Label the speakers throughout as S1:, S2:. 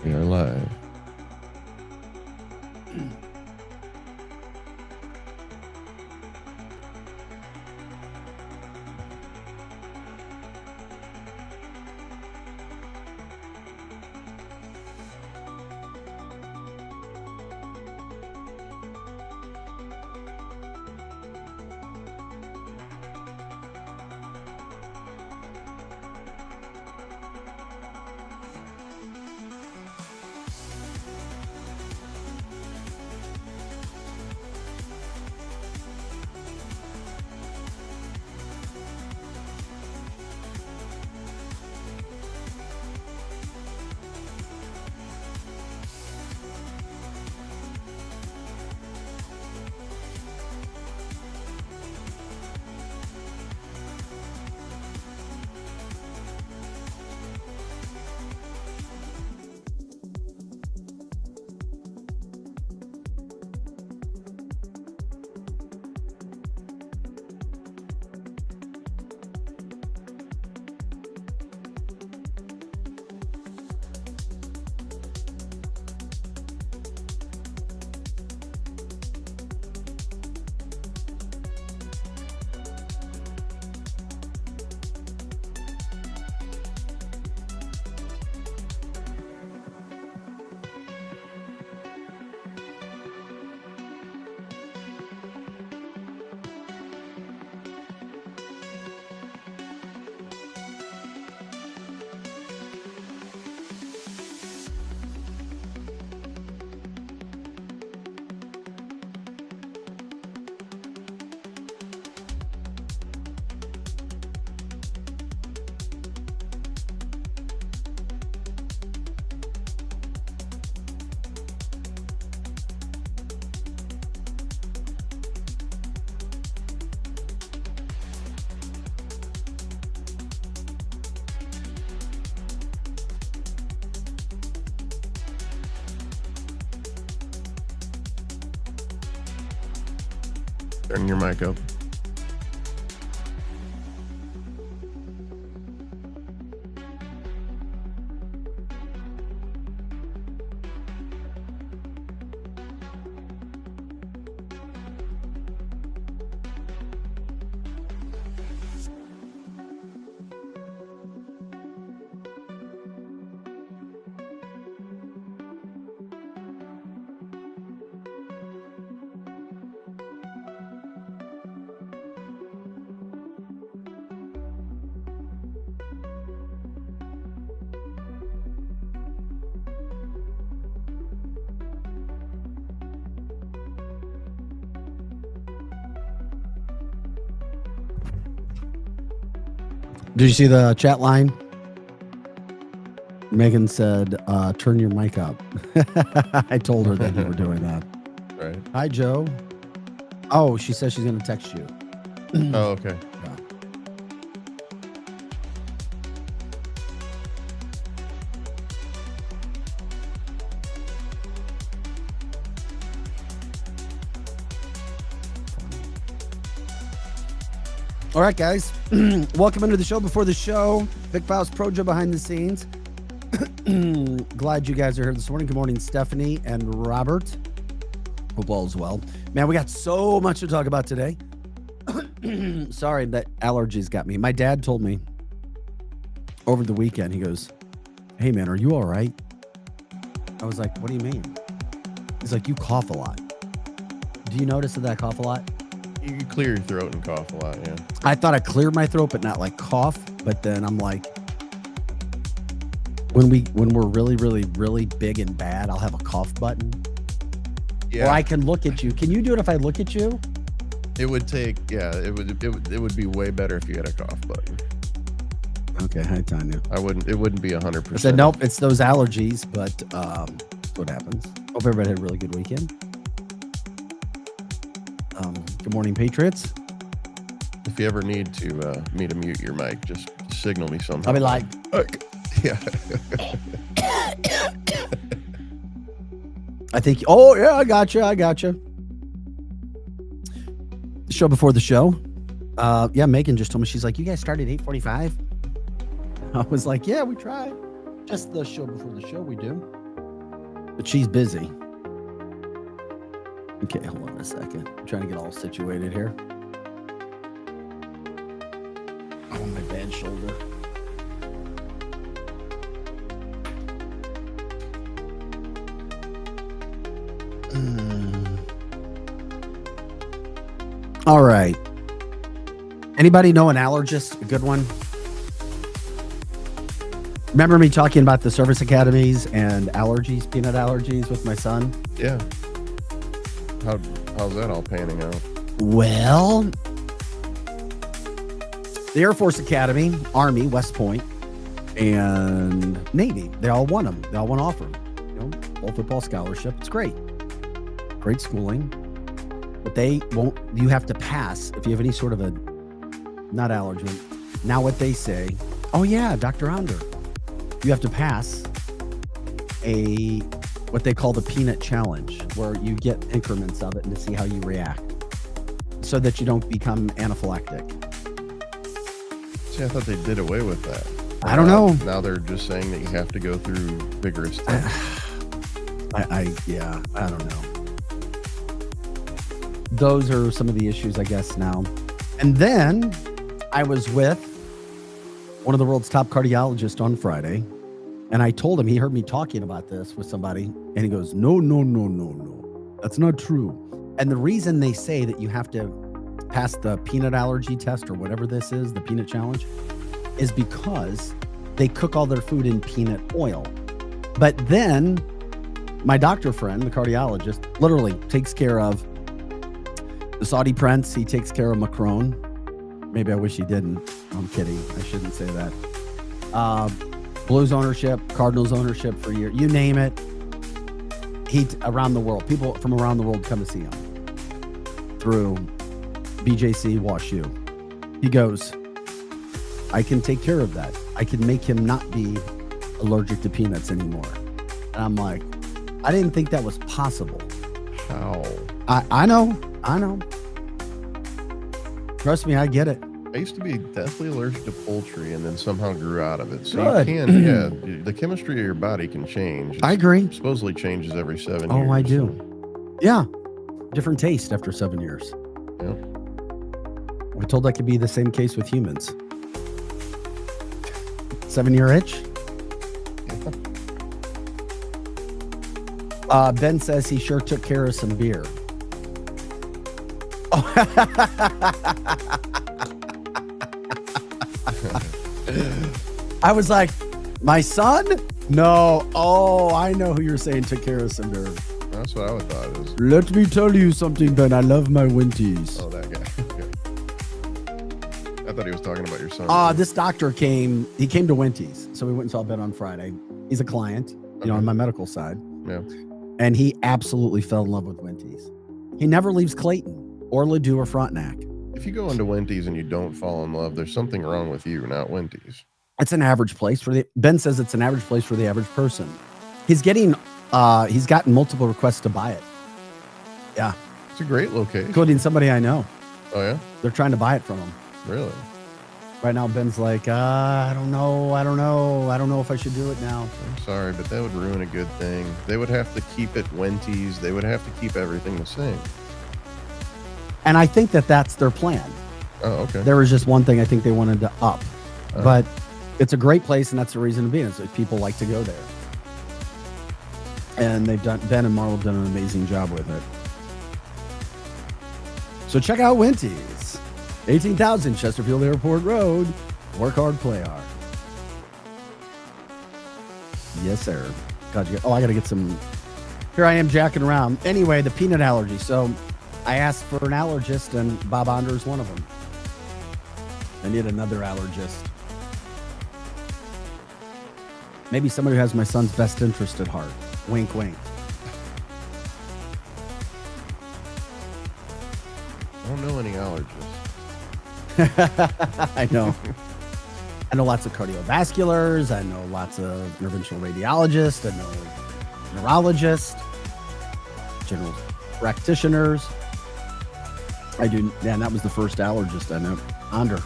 S1: We are live. Turn your mic up.
S2: Did you see the chat line? Megan said, turn your mic up. I told her that you were doing that.
S1: Right.
S2: Hi, Joe. Oh, she says she's going to text you.
S1: Oh, okay.
S2: Yeah. All right, guys. Welcome into the show. Before the show, Vic Files Pro Joe behind the scenes. Glad you guys are here this morning. Good morning, Stephanie and Robert. Hope all is well. Man, we got so much to talk about today. Sorry, that allergies got me. My dad told me over the weekend, he goes, hey, man, are you all right? I was like, what do you mean? He's like, you cough a lot. Do you notice that I cough a lot?
S1: You can clear your throat and cough a lot, yeah.
S2: I thought I cleared my throat, but not like cough. But then I'm like, when we're really, really, really big and bad, I'll have a cough button.
S1: Yeah.
S2: Or I can look at you. Can you do it if I look at you?
S1: It would take, yeah, it would be way better if you had a cough button.
S2: Okay, hi Tanya.
S1: It wouldn't be 100%.
S2: I said nope, it's those allergies, but what happens? Hope everybody had a really good weekend. Good morning, Patriots.
S1: If you ever need to me to mute your mic, just signal me somehow.
S2: I'll be like,
S1: yeah.
S2: I think, oh yeah, I got you. The show before the show. Yeah, Megan just told me, she's like, you guys started at 8:45. I was like, yeah, we tried. Just the show before the show we do. but she's busy. Okay, hold on a second. I'm trying to get all situated here. Oh, my bad shoulder. All right. Anybody know an allergist? A good one? Remember me talking about the service academies and allergies, peanut allergies with my son?
S1: Yeah. How's that all panning out?
S2: Well, the Air Force Academy, Army, West Point, and Navy, they all want them. They all want to offer them. You know, full football scholarship. It's great. Great schooling. But they won't, you have to pass if you have any sort of a, not allergy. Now what they say, oh yeah, Dr. Onder, you have to pass what they call the peanut challenge, where you get increments of it and to see how you react so that you don't become anaphylactic.
S1: See, I thought they did away with that.
S2: I don't know.
S1: Now they're just saying that you have to go through vigorous tests.
S2: I don't know. Those are some of the issues, I guess, now. And then I was with one of the world's top cardiologists on Friday, and I told him, he heard me talking about this with somebody, and he goes, no, that's not true. And the reason they say that you have to pass the peanut allergy test or whatever this is, the peanut challenge, is because they cook all their food in peanut oil. But then my doctor friend, the cardiologist, literally takes care of the Saudi prince. He takes care of Macron. Maybe I wish he didn't. I'm kidding. I shouldn't say that. Blues ownership, Cardinals ownership for years. You name it. Around the world. People from around the world come to see him through BJC Wash U. He goes, I can take care of that. I can make him not be allergic to peanuts anymore. And I'm like, I didn't think that was possible.
S1: How?
S2: I know. Trust me, I get it.
S1: I used to be deathly allergic to poultry and then somehow grew out of it. So
S2: Good.
S1: you can, yeah, the chemistry of your body can change.
S2: I agree.
S1: It supposedly changes every 7 years.
S2: Oh, I do. Yeah. Different taste after 7 years.
S1: Yeah.
S2: We're told that could be the same case with humans. 7-year itch. Ben says he sure took care of some beer. I was like, my son? No. Oh, I know who you're saying took care of some beer.
S1: That's what I would thought is.
S2: Let me tell you something, Ben. I love my Winties.
S1: Oh, that guy. Okay. I thought he was talking about your son.
S2: This doctor came. He came to Winties, so we went and saw Ben on Friday. He's a client, you know, on my medical side.
S1: Yeah.
S2: And he absolutely fell in love with Winties. He never leaves Clayton or Ladue or Frontenac.
S1: If you go into Winties and you don't fall in love, there's something wrong with you, not Winties.
S2: It's an average place for Ben says it's an average place for the average person. He's gotten multiple requests to buy it. Yeah.
S1: It's a great location.
S2: Including somebody I know.
S1: Oh, yeah?
S2: They're trying to buy it from him.
S1: Really?
S2: Right now, Ben's like, I don't know. I don't know if I should do it now.
S1: I'm sorry, but that would ruin a good thing. They would have to keep it Winties. They would have to keep everything the same.
S2: And I think that's their plan.
S1: Oh, okay.
S2: There was just one thing I think they wanted to up. But it's a great place, and that's the reason to be. Is that people like to go there. And Ben and Marl have done an amazing job with it. So check out Winties. 18,000 Chesterfield Airport Road. Work hard, play hard. Yes, sir. God, I got to get some. Here I am jacking around. Anyway, the peanut allergy. So I asked for an allergist, and Bob Onder is one of them. I need another allergist. Maybe somebody who has my son's best interest at heart. Wink, wink.
S1: I don't know any allergists.
S2: I know. I know lots of cardiovasculars. I know lots of interventional radiologists. I know neurologists, general practitioners. I do. Man, that was the first allergist I know. Onder.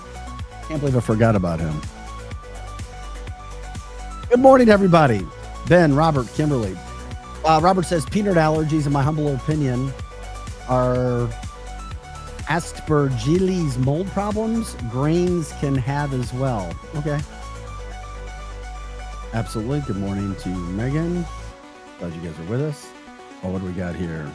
S2: Can't believe I forgot about him. Good morning, everybody. Ben, Robert, Kimberly. Robert says peanut allergies, in my humble opinion, are Aspergillus mold problems. Grains can have as well. Okay. Absolutely. Good morning to Megan. Glad you guys are with us. Oh, what do we got here?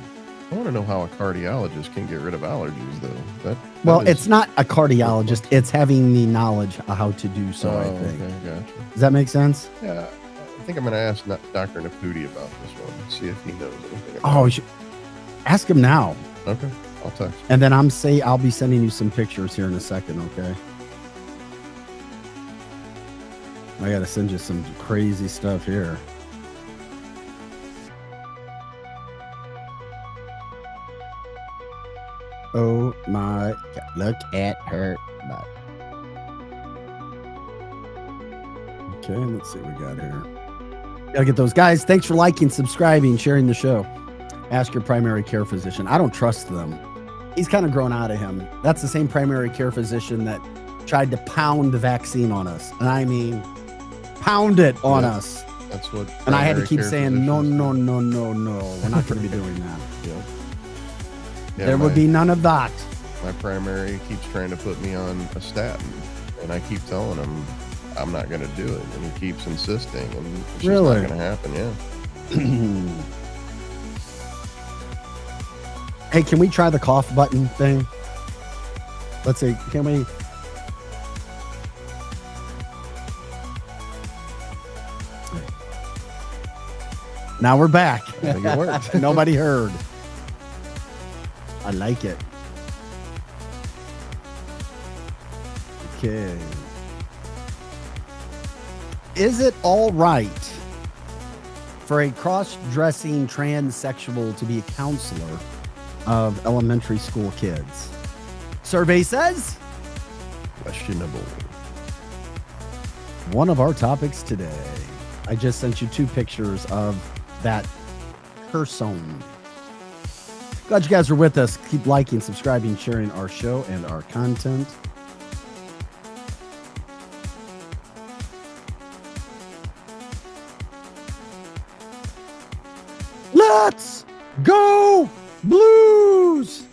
S1: I want to know how a cardiologist can get rid of allergies, though.
S2: Well, it's not a cardiologist. It's having the knowledge of how to do so, I think.
S1: Okay, gotcha.
S2: Does that make sense?
S1: Yeah, I think I'm going to ask Dr. Naputi about this one, see if he knows anything about
S2: Oh, ask him now.
S1: Okay, I'll text.
S2: And then I'll be sending you some pictures here in a second, okay? I got to send you some crazy stuff here. Oh my God. Look at her butt. Okay, let's see what we got here. Gotta get those guys. Thanks for liking, subscribing, sharing the show. Ask your primary care physician. I don't trust them. He's kind of grown out of him. That's the same primary care physician that tried to pound the vaccine on us. And I mean, pound it on us.
S1: That's what.
S2: And I had to keep
S1: primary care
S2: saying, no,
S1: physicians
S2: no,
S1: do.
S2: no, no, no. We're not going to be doing that.
S1: Yeah,
S2: There would be none of that.
S1: My primary keeps trying to put me on a statin, and I keep telling him I'm not going to do it, and he keeps insisting, and it's just
S2: Really?
S1: not going to happen. Yeah.
S2: Hey, can we try the cough button thing? Let's see. Can we? Now we're back.
S1: I think it worked.
S2: Nobody heard. I like it. Okay. Is it all right for a cross-dressing transsexual to be a counselor of elementary school kids? Survey says
S1: Questionable.
S2: one of our topics today. I just sent you 2 pictures of that person. Glad you guys are with us. Keep liking, subscribing, sharing our show and our content. Let's go Blues!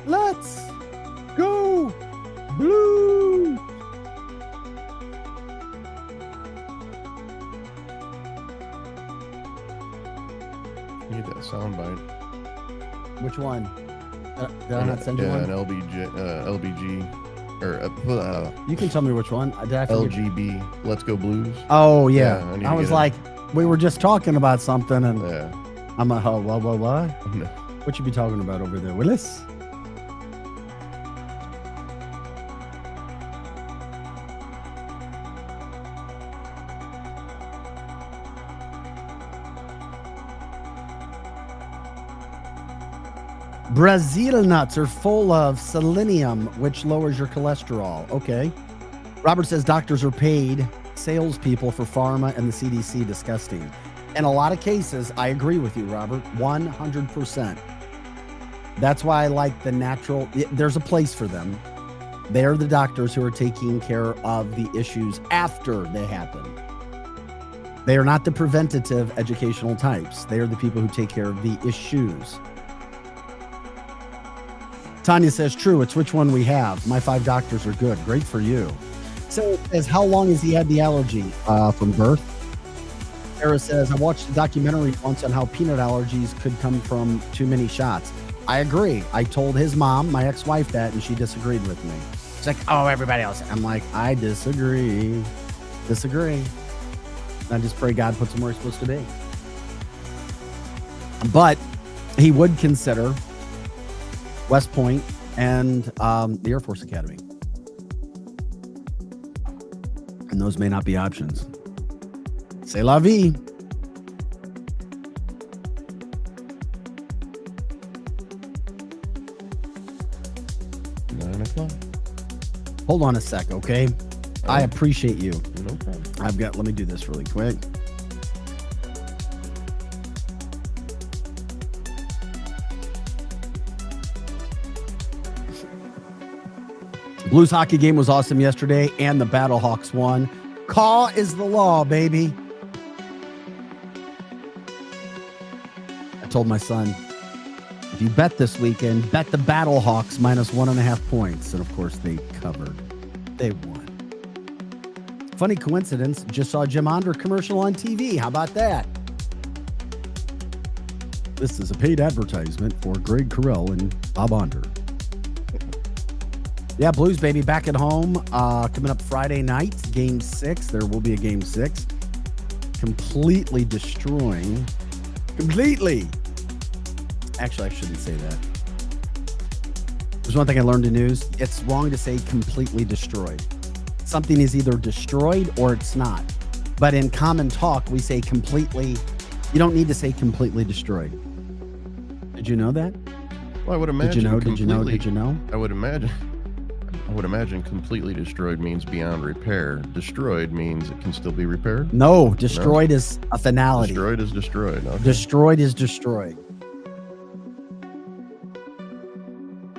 S2: Let's go Blues!
S1: You need that soundbite.
S2: Which one? Did I not send you
S1: Yeah,
S2: one?
S1: an LBG, or
S2: You can tell me which one. Did I forget?
S1: LGB. Let's Go Blues.
S2: Oh, yeah.
S1: Yeah, I need
S2: I
S1: to
S2: was
S1: get it.
S2: like, we were just talking about something, and
S1: Yeah.
S2: I'm like, oh, what?
S1: No.
S2: What you be talking about over there, Willis? Brazil nuts are full of selenium, which lowers your cholesterol. Okay. Robert says doctors are paid salespeople for pharma and the CDC. Disgusting. In a lot of cases, I agree with you, Robert. 100%. That's why I like the natural. There's a place for them. They're the doctors who are taking care of the issues after they happen. They are not the preventative educational types. They are the people who take care of the issues. Tanya says, true. It's which one we have. My 5 doctors are good. Great for you. So it says, how long has he had the allergy? From birth. Sarah says, I watched a documentary once on how peanut allergies could come from too many shots. I agree. I told his mom, my ex-wife, that, and she disagreed with me. She's like, oh, everybody else. I'm like, I disagree. I just pray God puts him where he's supposed to be. But he would consider West Point and the Air Force Academy. And those may not be options. C'est la vie. Hold on a sec, okay? I appreciate you.
S1: No problem.
S2: Let me do this really quick. Blues hockey game was awesome yesterday, and the Battlehawks won. Caw is the law, baby. I told my son, if you bet this weekend, bet the Battlehawks minus 1.5 points. And of course, they covered. They won. Funny coincidence, just saw a Jim Onder commercial on TV. How about that? This is a paid advertisement for Greg Carell and Bob Onder. Yeah, Blues, baby, back at home. Coming up Friday night, Game 6. There will be a Game 6. Completely destroying. Completely. Actually, I shouldn't say that. There's one thing I learned in news. It's wrong to say completely destroyed. Something is either destroyed or it's not. But in common talk, we say completely. You don't need to say completely destroyed. Did you know that?
S1: Well, I would imagine.
S2: Did you know? Did you know? Did you know?
S1: I would imagine completely destroyed means beyond repair. Destroyed means it can still be repaired.
S2: No, destroyed is a finality.
S1: Destroyed is destroyed. Okay.
S2: Destroyed is destroyed.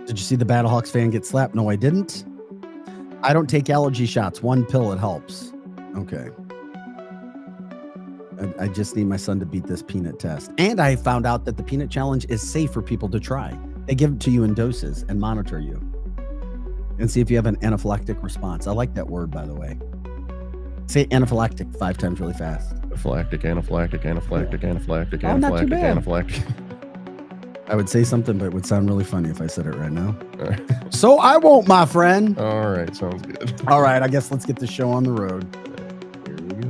S2: Did you see the Battlehawks fan get slapped? No, I didn't. I don't take allergy shots. One pill, it helps. Okay. I just need my son to beat this peanut test. And I found out that the peanut challenge is safe for people to try. They give it to you in doses and monitor you and see if you have an anaphylactic response. I like that word, by the way. Say anaphylactic 5 times really fast.
S1: Anaphylactic, anaphylactic, anaphylactic, anaphylactic,
S2: Oh, not too
S1: anaphylactic,
S2: bad.
S1: anaphylactic.
S2: I would say something, but it would sound really funny if I said it right now.
S1: All right.
S2: So I won't, my friend.
S1: All right, sounds good.
S2: All right, I guess let's get the show on the road.
S1: Here we go.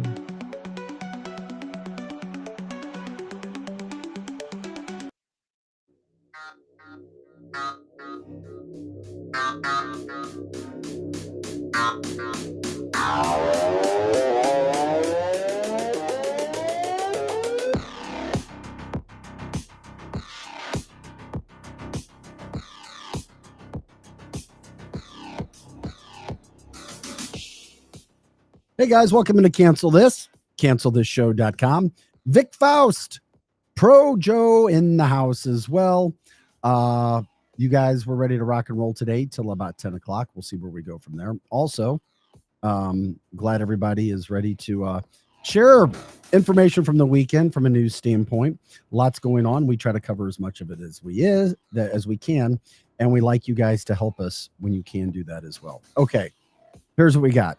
S2: Hey guys, welcome to cancelthisshow.com. Vic Faust, Pro Joe in the house as well. You guys were ready to rock and roll today till about 10 o'clock. We'll see where we go from there. Also, glad everybody is ready to share information from the weekend from a news standpoint. Lots going on. We try to cover as much of it as we can, and we like you guys to help us when you can do that as well. Okay, here's what we got.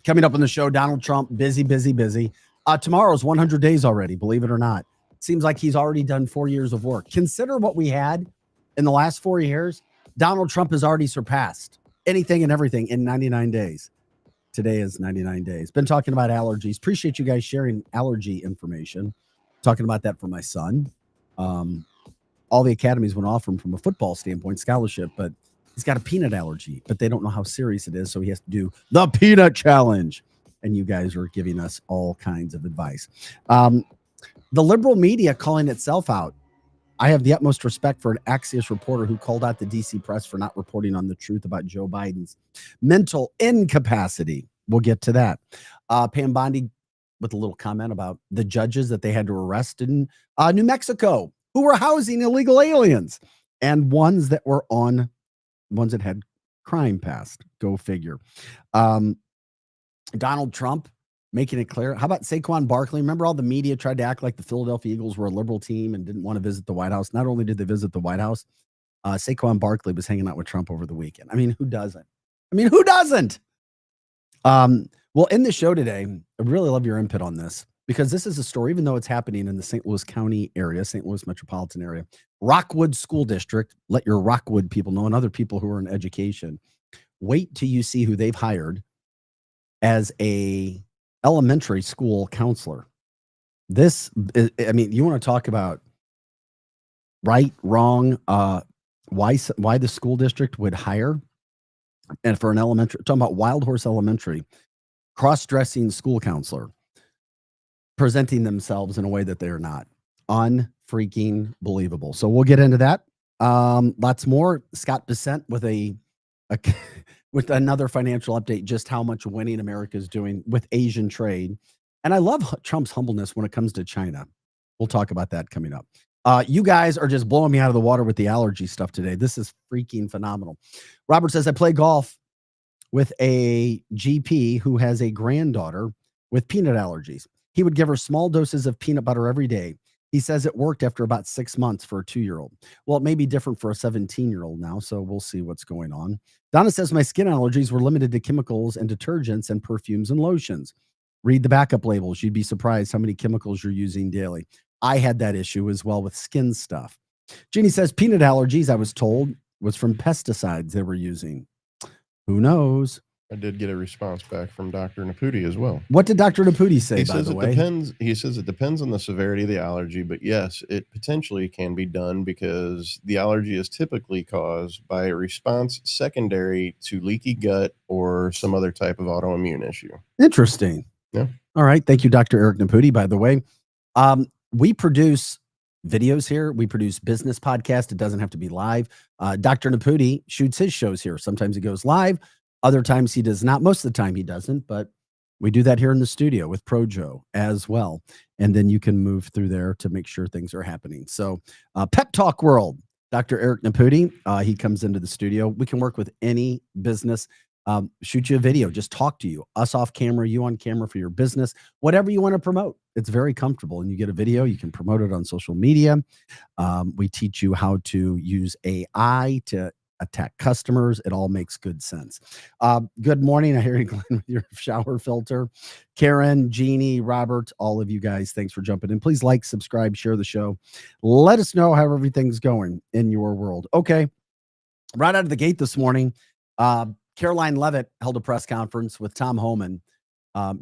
S2: Coming up on the show, Donald Trump, busy. Tomorrow's 100 days already, believe it or not. Seems like he's already done 4 years of work. Consider what we had in the last 4 years. Donald Trump has already surpassed anything and everything in 99 days. Today is 99 days. Been talking about allergies. Appreciate you guys sharing allergy information. Talking about that for my son. All the academies went off from a football standpoint, scholarship, but he's got a peanut allergy, but they don't know how serious it is, so he has to do the peanut challenge. And you guys are giving us all kinds of advice. The liberal media calling itself out. I have the utmost respect for an Axios reporter who called out the DC press for not reporting on the truth about Joe Biden's mental incapacity. We'll get to that. Pam Bondi with a little comment about the judges that they had to arrest in New Mexico who were housing illegal aliens and ones that had crime passed. Go figure. Donald Trump making it clear. How about Saquon Barkley? Remember all the media tried to act like the Philadelphia Eagles were a liberal team and didn't want to visit the White House. Not only did they visit the White House, Saquon Barkley was hanging out with Trump over the weekend. I mean, who doesn't? Well, in the show today, I really love your input on this because this is a story, even though it's happening in the St. Louis County area, St. Louis metropolitan area, Rockwood School District. Let your Rockwood people know and other people who are in education. Wait till you see who they've hired as a elementary school counselor. This is, I mean, you want to talk about right, wrong, why the school district would hire and for an elementary, talking about Wild Horse Elementary, cross-dressing school counselor, presenting themselves in a way that they're not. Unfreaking believable. So we'll get into that. Lots more. Scott Bessent with with another financial update, just how much winning America is doing with Asian trade. And I love Trump's humbleness when it comes to China. We'll talk about that coming up. You guys are just blowing me out of the water with the allergy stuff today. This is freaking phenomenal. Robert says, I play golf with a GP who has a granddaughter with peanut allergies. He would give her small doses of peanut butter every day. He says it worked after about 6 months for a 2-year-old. Well, it may be different for a 17-year-old now, so we'll see what's going on. Donna says, my skin allergies were limited to chemicals and detergents and perfumes and lotions. Read the backup labels. You'd be surprised how many chemicals you're using daily. I had that issue as well with skin stuff. Jeannie says, peanut allergies, I was told, was from pesticides they were using. Who knows?
S1: I did get a response back from Dr. Naputi as well.
S2: What did Dr. Naputi say,
S1: He
S2: by
S1: says
S2: the
S1: it
S2: way?
S1: depends. He says it depends on the severity of the allergy, but yes, it potentially can be done because the allergy is typically caused by a response secondary to leaky gut or some other type of autoimmune issue.
S2: Interesting.
S1: Yeah.
S2: All right. Thank you, Dr. Eric Naputi, by the way. We produce videos here. We produce business podcasts. It doesn't have to be live. Dr. Naputi shoots his shows here. Sometimes he goes live. Other times he does not. Most of the time he doesn't, but we do that here in the studio with Projo as well. And then you can move through there to make sure things are happening. So Pep Talk World, Dr. Eric Naputi, he comes into the studio. We can work with any business. Shoot you a video, just talk to you, us off camera, you on camera for your business, whatever you want to promote. It's very comfortable, and you get a video, you can promote it on social media. We teach you how to use AI to attack customers. It all makes good sense. Good morning. I hear you, Glenn, with your shower filter. Karen, Jeannie, Robert, all of you guys, thanks for jumping in. Please like, subscribe, share the show. Let us know how everything's going in your world. Okay. Right out of the gate this morning, Caroline Leavitt held a press conference with Tom Homan,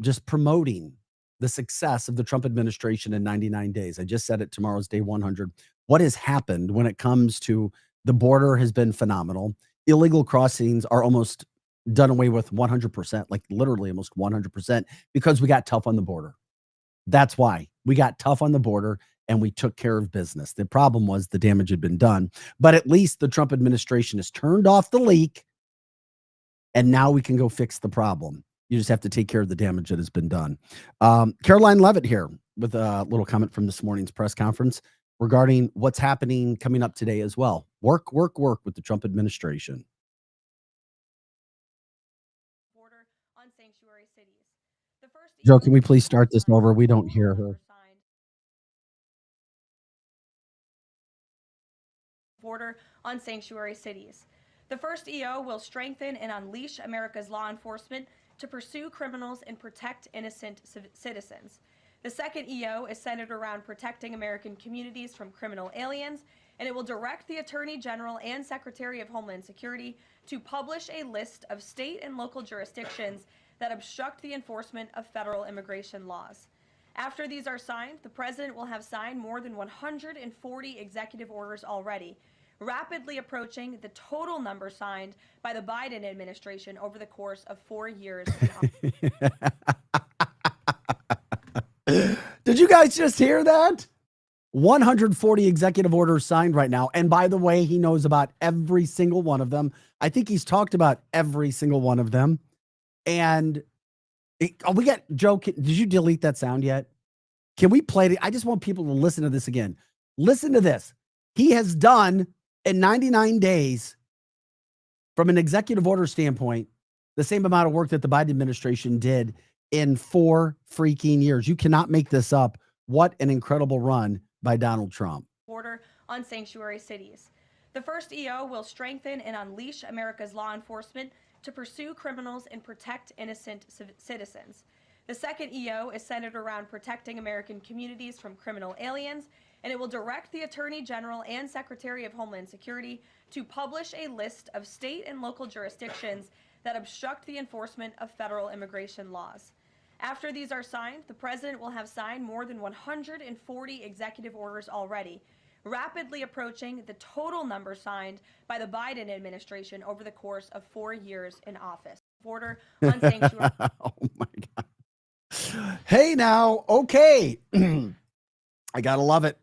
S2: just promoting the success of the Trump administration in 99 days. I just said it, tomorrow's day 100. What has happened when it comes to the border has been phenomenal. Illegal crossings are almost done away with 100%, like literally almost 100%, because we got tough on the border. That's why we got tough on the border and we took care of business. The problem was the damage had been done, but at least the Trump administration has turned off the leak. And now we can go fix the problem. You just have to take care of the damage that has been done. Caroline Leavitt here with a little comment from this morning's press conference regarding what's happening coming up today as well. Work with the Trump administration.
S3: Border on sanctuary cities. The first
S2: Joe, can we please start this over? We don't hear her.
S3: Border on sanctuary cities. The first EO will strengthen and unleash America's law enforcement to pursue criminals and protect innocent citizens. The second EO is centered around protecting American communities from criminal aliens, and it will direct the Attorney General and Secretary of Homeland Security to publish a list of state and local jurisdictions that obstruct the enforcement of federal immigration laws. After these are signed, the President will have signed more than 140 executive orders already, rapidly approaching the total number signed by the Biden administration over the course of 4 years.
S2: Did you guys just hear that? 140 executive orders signed right now. And by the way, he knows about every single one of them. I think he's talked about every single one of them. And we got Joe. Did you delete that sound yet? Can we play it? I just want people to listen to this again. Listen to this. He has done in 99 days, from an executive order standpoint, the same amount of work that the Biden administration did in 4 freaking years. You cannot make this up. What an incredible run by Donald Trump.
S3: Border on sanctuary cities. The first EO will strengthen and unleash America's law enforcement to pursue criminals and protect innocent citizens. The second EO is centered around protecting American communities from criminal aliens, and it will direct the Attorney General and Secretary of Homeland Security to publish a list of state and local jurisdictions that obstruct the enforcement of federal immigration laws. After these are signed, the President will have signed more than 140 executive orders already, rapidly approaching the total number signed by the Biden administration over the course of 4 years in office. Border on sanctuary.
S2: Oh my God. Hey now, okay. I gotta love it.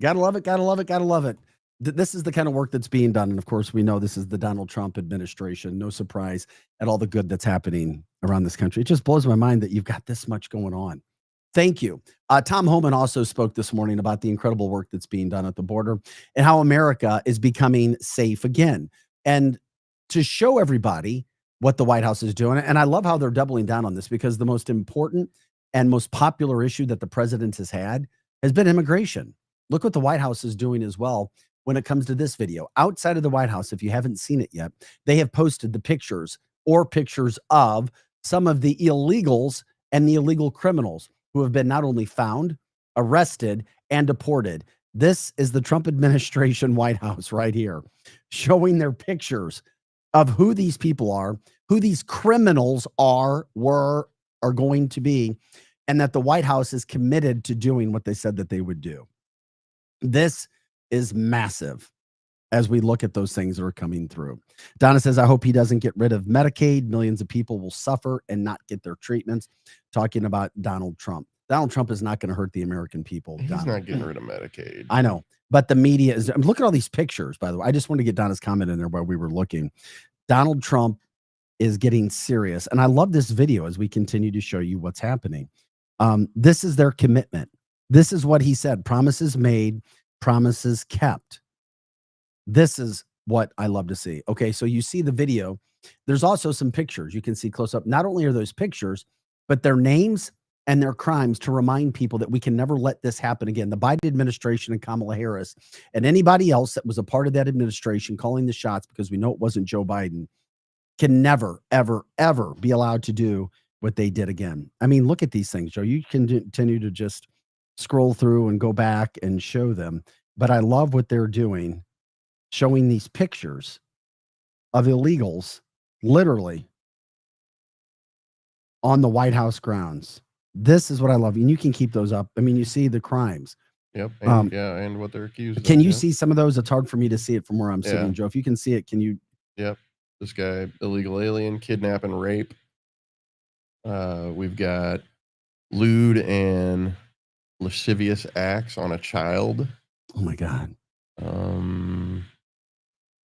S2: Gotta love it, gotta love it, gotta love it. This is the kind of work that's being done. And of course, we know this is the Donald Trump administration. No surprise at all the good that's happening around this country. It just blows my mind that you've got this much going on. Thank you. Tom Homan also spoke this morning about the incredible work that's being done at the border and how America is becoming safe again. And to show everybody what the White House is doing, and I love how they're doubling down on this, because the most important and most popular issue that the president has had has been immigration. Look what the White House is doing as well when it comes to this video. Outside of the White House, if you haven't seen it yet, they have posted the pictures or pictures of some of the illegals and the illegal criminals who have been not only found, arrested, and deported. This is the Trump administration White House right here, showing their pictures of who these people are, who these criminals are, were, are going to be, and that the White House is committed to doing what they said that they would do. This is massive as we look at those things that are coming through. Donna says, I hope he doesn't get rid of Medicaid. Millions of people will suffer and not get their treatments. Talking about Donald Trump. Donald Trump is not going to hurt the American people.
S1: He's
S2: Donna.
S1: not getting rid of Medicaid.
S2: I know, but the media is. Look at all these pictures, by the way. I just wanted to get Donna's comment in there while we were looking. Donald Trump is getting serious. And I love this video as we continue to show you what's happening. This is their commitment. This is what he said. Promises made, promises kept. This is what I love to see. Okay, so you see the video. There's also some pictures you can see close up. Not only are those pictures, but their names and their crimes to remind people that we can never let this happen again. The Biden administration and Kamala Harris and anybody else that was a part of that administration calling the shots, because we know it wasn't Joe Biden, can never, ever, ever be allowed to do what they did again. I mean, look at these things, Joe. You can continue to just scroll through and go back and show them. But I love what they're doing, showing these pictures of illegals literally on the White House grounds. This is what I love. And you can keep those up. I mean, you see the crimes.
S1: Yep. And, and what they're accused of.
S2: Can you see some of those? It's hard for me to see it from where I'm sitting,
S1: Yeah.
S2: Joe. If you can see it, can you?
S1: Yep. This guy, illegal alien, kidnap and rape. We've got lewd and lascivious acts on a child.
S2: Oh my God.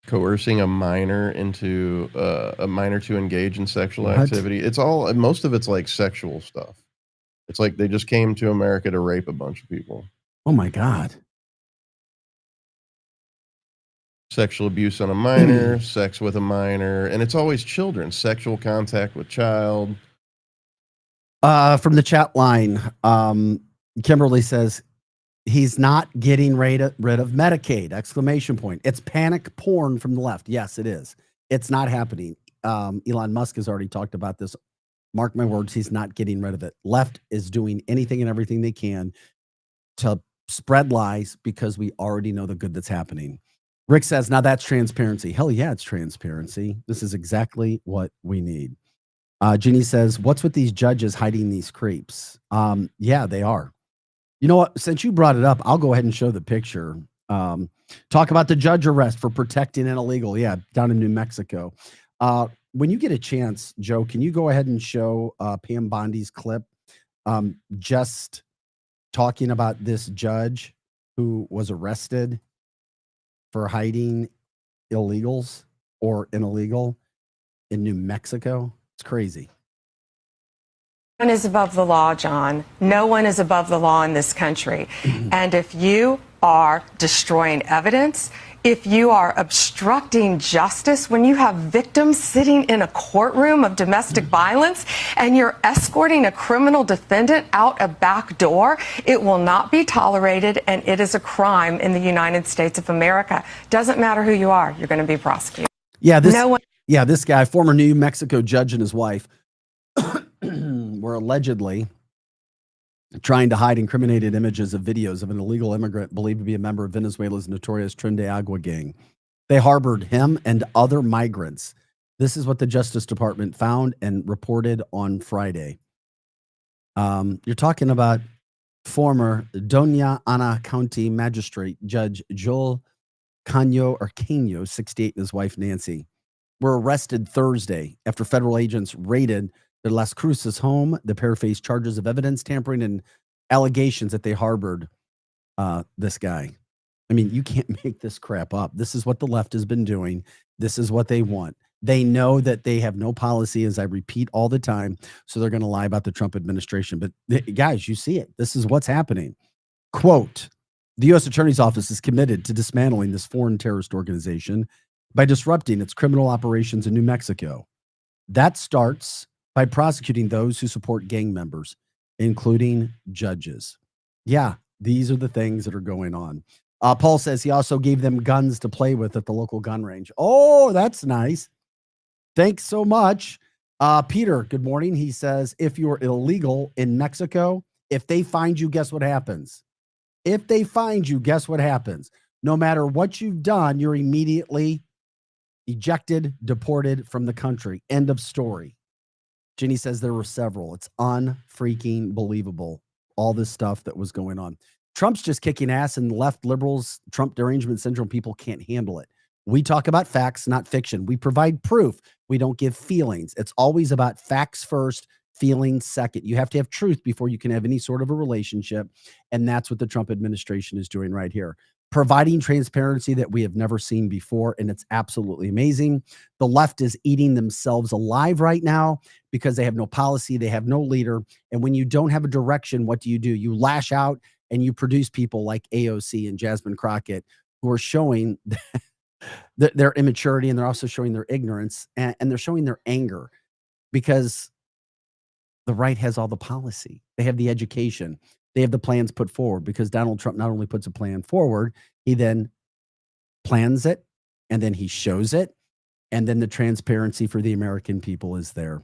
S1: Coercing a minor into a minor to engage in sexual
S2: What?
S1: activity. It's all, most of it's like sexual stuff. It's like they just came to America to rape a bunch of people.
S2: Oh my God.
S1: Sexual abuse on a minor, sex with a minor, and it's always children. Sexual contact with child.
S2: From the chat line, Kimberly says he's not getting rid of Medicaid! Exclamation point. It's panic porn from the left. Yes, it is. It's not happening. Elon Musk has already talked about this. Mark my words, he's not getting rid of it. Left is doing anything and everything they can to spread lies because we already know the good that's happening. Rick says, now that's transparency. Hell yeah, it's transparency. This is exactly what we need. Ginny says, what's with these judges hiding these creeps? Yeah, they are. You know what? Since you brought it up, I'll go ahead and show the picture. Talk about the judge arrest for protecting an illegal. Yeah, down in New Mexico. When you get a chance, Joe, can you go ahead and show Pam Bondi's clip just talking about this judge who was arrested for hiding illegals or an illegal in New Mexico? It's crazy.
S4: No one is above the law, John. No one is above the law in this country. And if you are destroying evidence, if you are obstructing justice, when you have victims sitting in a courtroom of domestic violence and you're escorting a criminal defendant out a back door, it will not be tolerated, and it is a crime in the United States of America. Doesn't matter who you are, you're going to be prosecuted.
S2: Yeah,
S4: No
S2: this guy, former New Mexico judge, and his wife were allegedly trying to hide incriminated images of videos of an illegal immigrant believed to be a member of Venezuela's notorious Tren de Agua gang. They harbored him and other migrants. This is what the Justice Department found and reported on Friday. You're talking about former Doña Ana County Magistrate Judge Joel Caño, 68, and his wife Nancy were arrested Thursday after federal agents raided the Las Cruces home. The pair faced charges of evidence tampering and allegations that they harbored this guy. I mean, you can't make this crap up. This is what the left has been doing. This is what they want. They know that they have no policy, as I repeat all the time. So they're going to lie about the Trump administration. But guys, you see it. This is what's happening. Quote, the U.S. Attorney's Office is committed to dismantling this foreign terrorist organization by disrupting its criminal operations in New Mexico. That starts by prosecuting those who support gang members, including judges. Yeah, these are the things that are going on. Paul says he also gave them guns to play with at the local gun range. Oh, that's nice. Thanks so much. Peter, good morning. He says, if you're illegal in Mexico, if they find you, guess what happens? If they find you, guess what happens? No matter what you've done, you're immediately ejected, deported from the country. End of story. Ginny says there were several. It's unfreaking believable. All this stuff that was going on. Trump's just kicking ass, and left liberals, Trump derangement syndrome people can't handle it. We talk about facts, not fiction. We provide proof. We don't give feelings. It's always about facts first, feelings second. You have to have truth before you can have any sort of a relationship. And that's what the Trump administration is doing right here. Providing transparency that we have never seen before. And it's absolutely amazing. The left is eating themselves alive right now because they have no policy. They have no leader. And when you don't have a direction, what do? You lash out and you produce people like AOC and Jasmine Crockett who are showing their immaturity, and they're also showing their ignorance, and they're showing their anger because the right has all the policy. They have the education. They have the plans put forward, because Donald Trump not only puts a plan forward, he then plans it, and then he shows it, and then the transparency for the American people is there.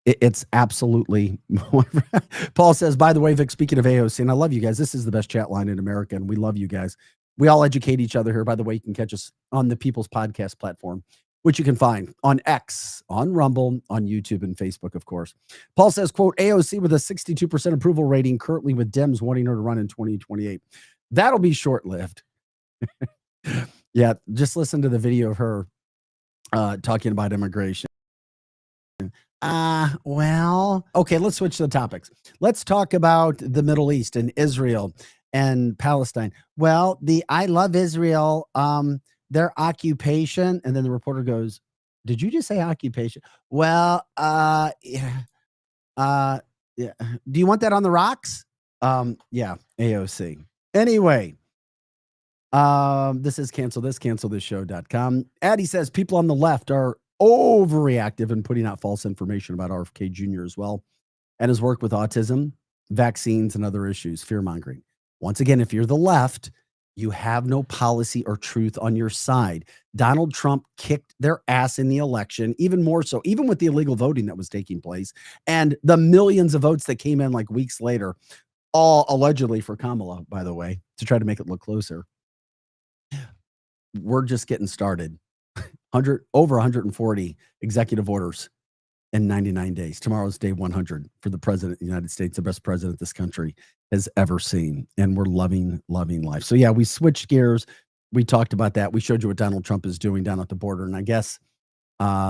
S2: It's absolutely. Paul says, by the way, Vic, speaking of AOC, and I love you guys. This is the best chat line in America, and we love you guys. We all educate each other here. By the way, you can catch us on the People's Podcast platform, which you can find on X, on Rumble, on YouTube, and Facebook, of course. Paul says, quote, AOC with a 62% approval rating, currently with Dems wanting her to run in 2028. That'll be short-lived. Yeah, just listen to the video of her talking about immigration. Well, okay, let's switch the topics. Let's talk about the Middle East and Israel and Palestine. Well, I love Israel, their occupation. And then the reporter goes, did you just say occupation? Well, yeah. Do you want that on the rocks? Yeah, AOC. Anyway, this is cancelthisshow.com. Addie says people on the left are overreactive and putting out false information about RFK Jr. as well, and his work with autism, vaccines, and other issues, fear-mongering. Once again, if you're the left, you have no policy or truth on your side. Donald Trump kicked their ass in the election, even more so, even with the illegal voting that was taking place, and the millions of votes that came in like weeks later, all allegedly for Kamala, by the way, to try to make it look closer. We're just getting started. Over 140 executive orders in 99 days. Tomorrow's day 100 for the president of the United States, the best president this country has ever seen. And we're loving life. So yeah, we switched gears. We talked about that. We showed you what Donald Trump is doing down at the border. And I guess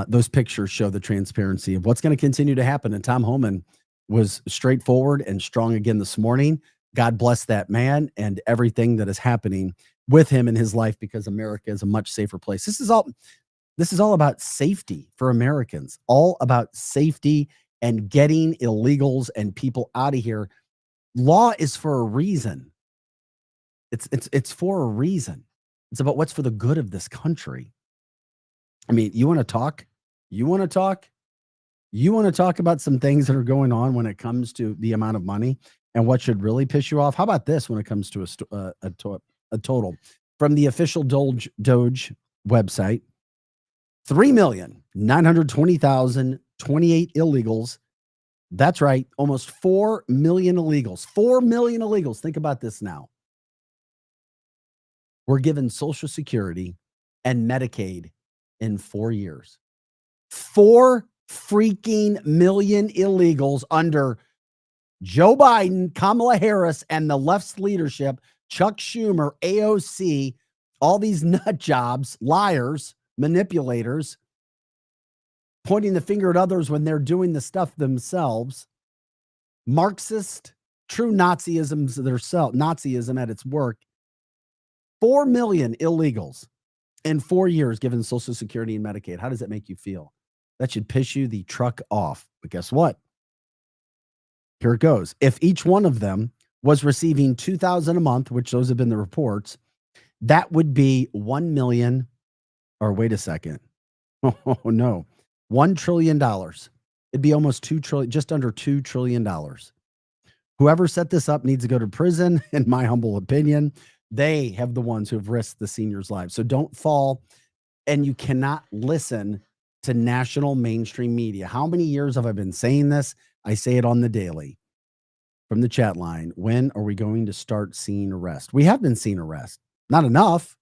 S2: those pictures show the transparency of what's going to continue to happen. And Tom Homan was straightforward and strong again this morning. God bless that man and everything that is happening with him in his life, because America is a much safer place. This is all about safety for Americans, all about safety and getting illegals and people out of here. Law is for a reason. It's for a reason. It's about what's for the good of this country. I mean, you want to talk? You want to talk about some things that are going on when it comes to the amount of money and what should really piss you off? How about this when it comes to a total from the official Doge website? 3,920,028 illegals. That's right. Almost 4 million illegals. 4 million illegals. Think about this now. We're given Social Security and Medicaid in 4 years. 4 freaking million illegals under Joe Biden, Kamala Harris, and the left's leadership, Chuck Schumer, AOC, all these nut jobs, liars, manipulators, pointing the finger at others when they're doing the stuff themselves. Marxist, true Nazism at its work. 4 million illegals. in 4 years given Social Security and Medicaid. How does that make you feel? That should piss you the truck off. But guess what? Here it goes. If each one of them was receiving $2,000 a month, which those have been the reports, that would be 1 million, or wait a second. Oh no, $1 trillion. It'd be almost 2 trillion, just under $2 trillion. Whoever set this up needs to go to prison, in my humble opinion. They have the ones who have risked the seniors' lives. So don't fall, and you cannot listen to national mainstream media. How many years have I been saying this? I say it on the daily from the chat line. When are we going to start seeing arrest? We have been seeing arrest. Not enough.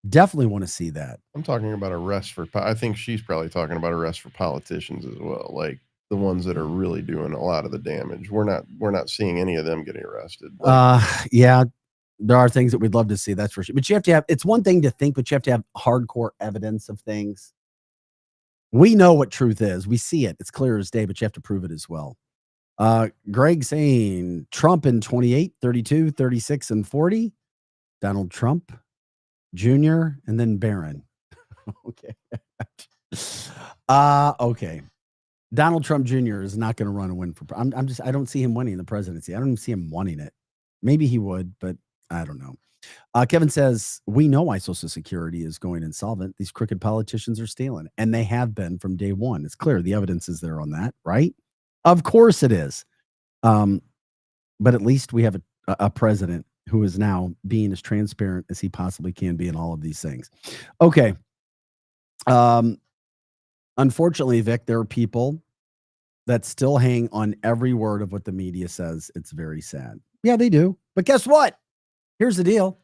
S2: Definitely want to see that.
S1: I'm talking about arrests for, I think she's probably talking about arrests for politicians as well. Like the ones that are really doing a lot of the damage. We're not seeing any of them getting arrested.
S2: Yeah, there are things that we'd love to see. That's for sure. But you have to have, it's one thing to think, but you have to have hardcore evidence of things. We know what truth is. We see it. It's clear as day, but you have to prove it as well. Greg saying Trump in 28, 32, 36, and 40. Donald Trump Jr. and then Barron. Okay. Okay. Donald Trump Jr. is not going to run and win for. I don't see him winning the presidency. I don't even see him wanting it. Maybe he would, but I don't know. Kevin says, we know why Social Security is going insolvent. These crooked politicians are stealing, and they have been from day one. It's clear. The evidence is there on that, right? Of course it is. But at least we have a president who is now being as transparent as he possibly can be in all of these things. Okay. Unfortunately, Vic, there are people that still hang on every word of what the media says. It's very sad. Yeah, they do. But guess what? Here's the deal.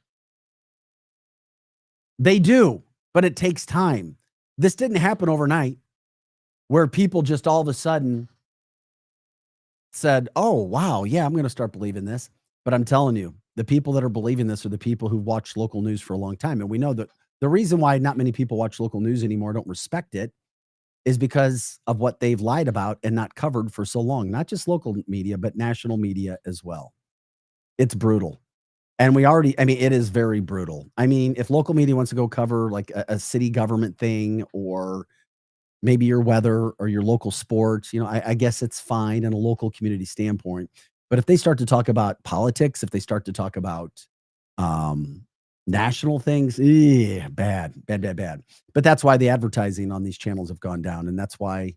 S2: They do, but it takes time. This didn't happen overnight where people just all of a sudden said, oh, wow, yeah, I'm going to start believing this. But I'm telling you, the people that are believing this are the people who watched local news for a long time. And we know that the reason why not many people watch local news anymore, don't respect it, is because of what they've lied about and not covered for so long. Not just local media, but national media as well. It's brutal. And it is very brutal. I mean, if local media wants to go cover like a city government thing or maybe your weather or your local sports, I guess it's fine in a local community standpoint. But if they start to talk about politics, if they start to talk about national things, bad. But that's why the advertising on these channels have gone down. And that's why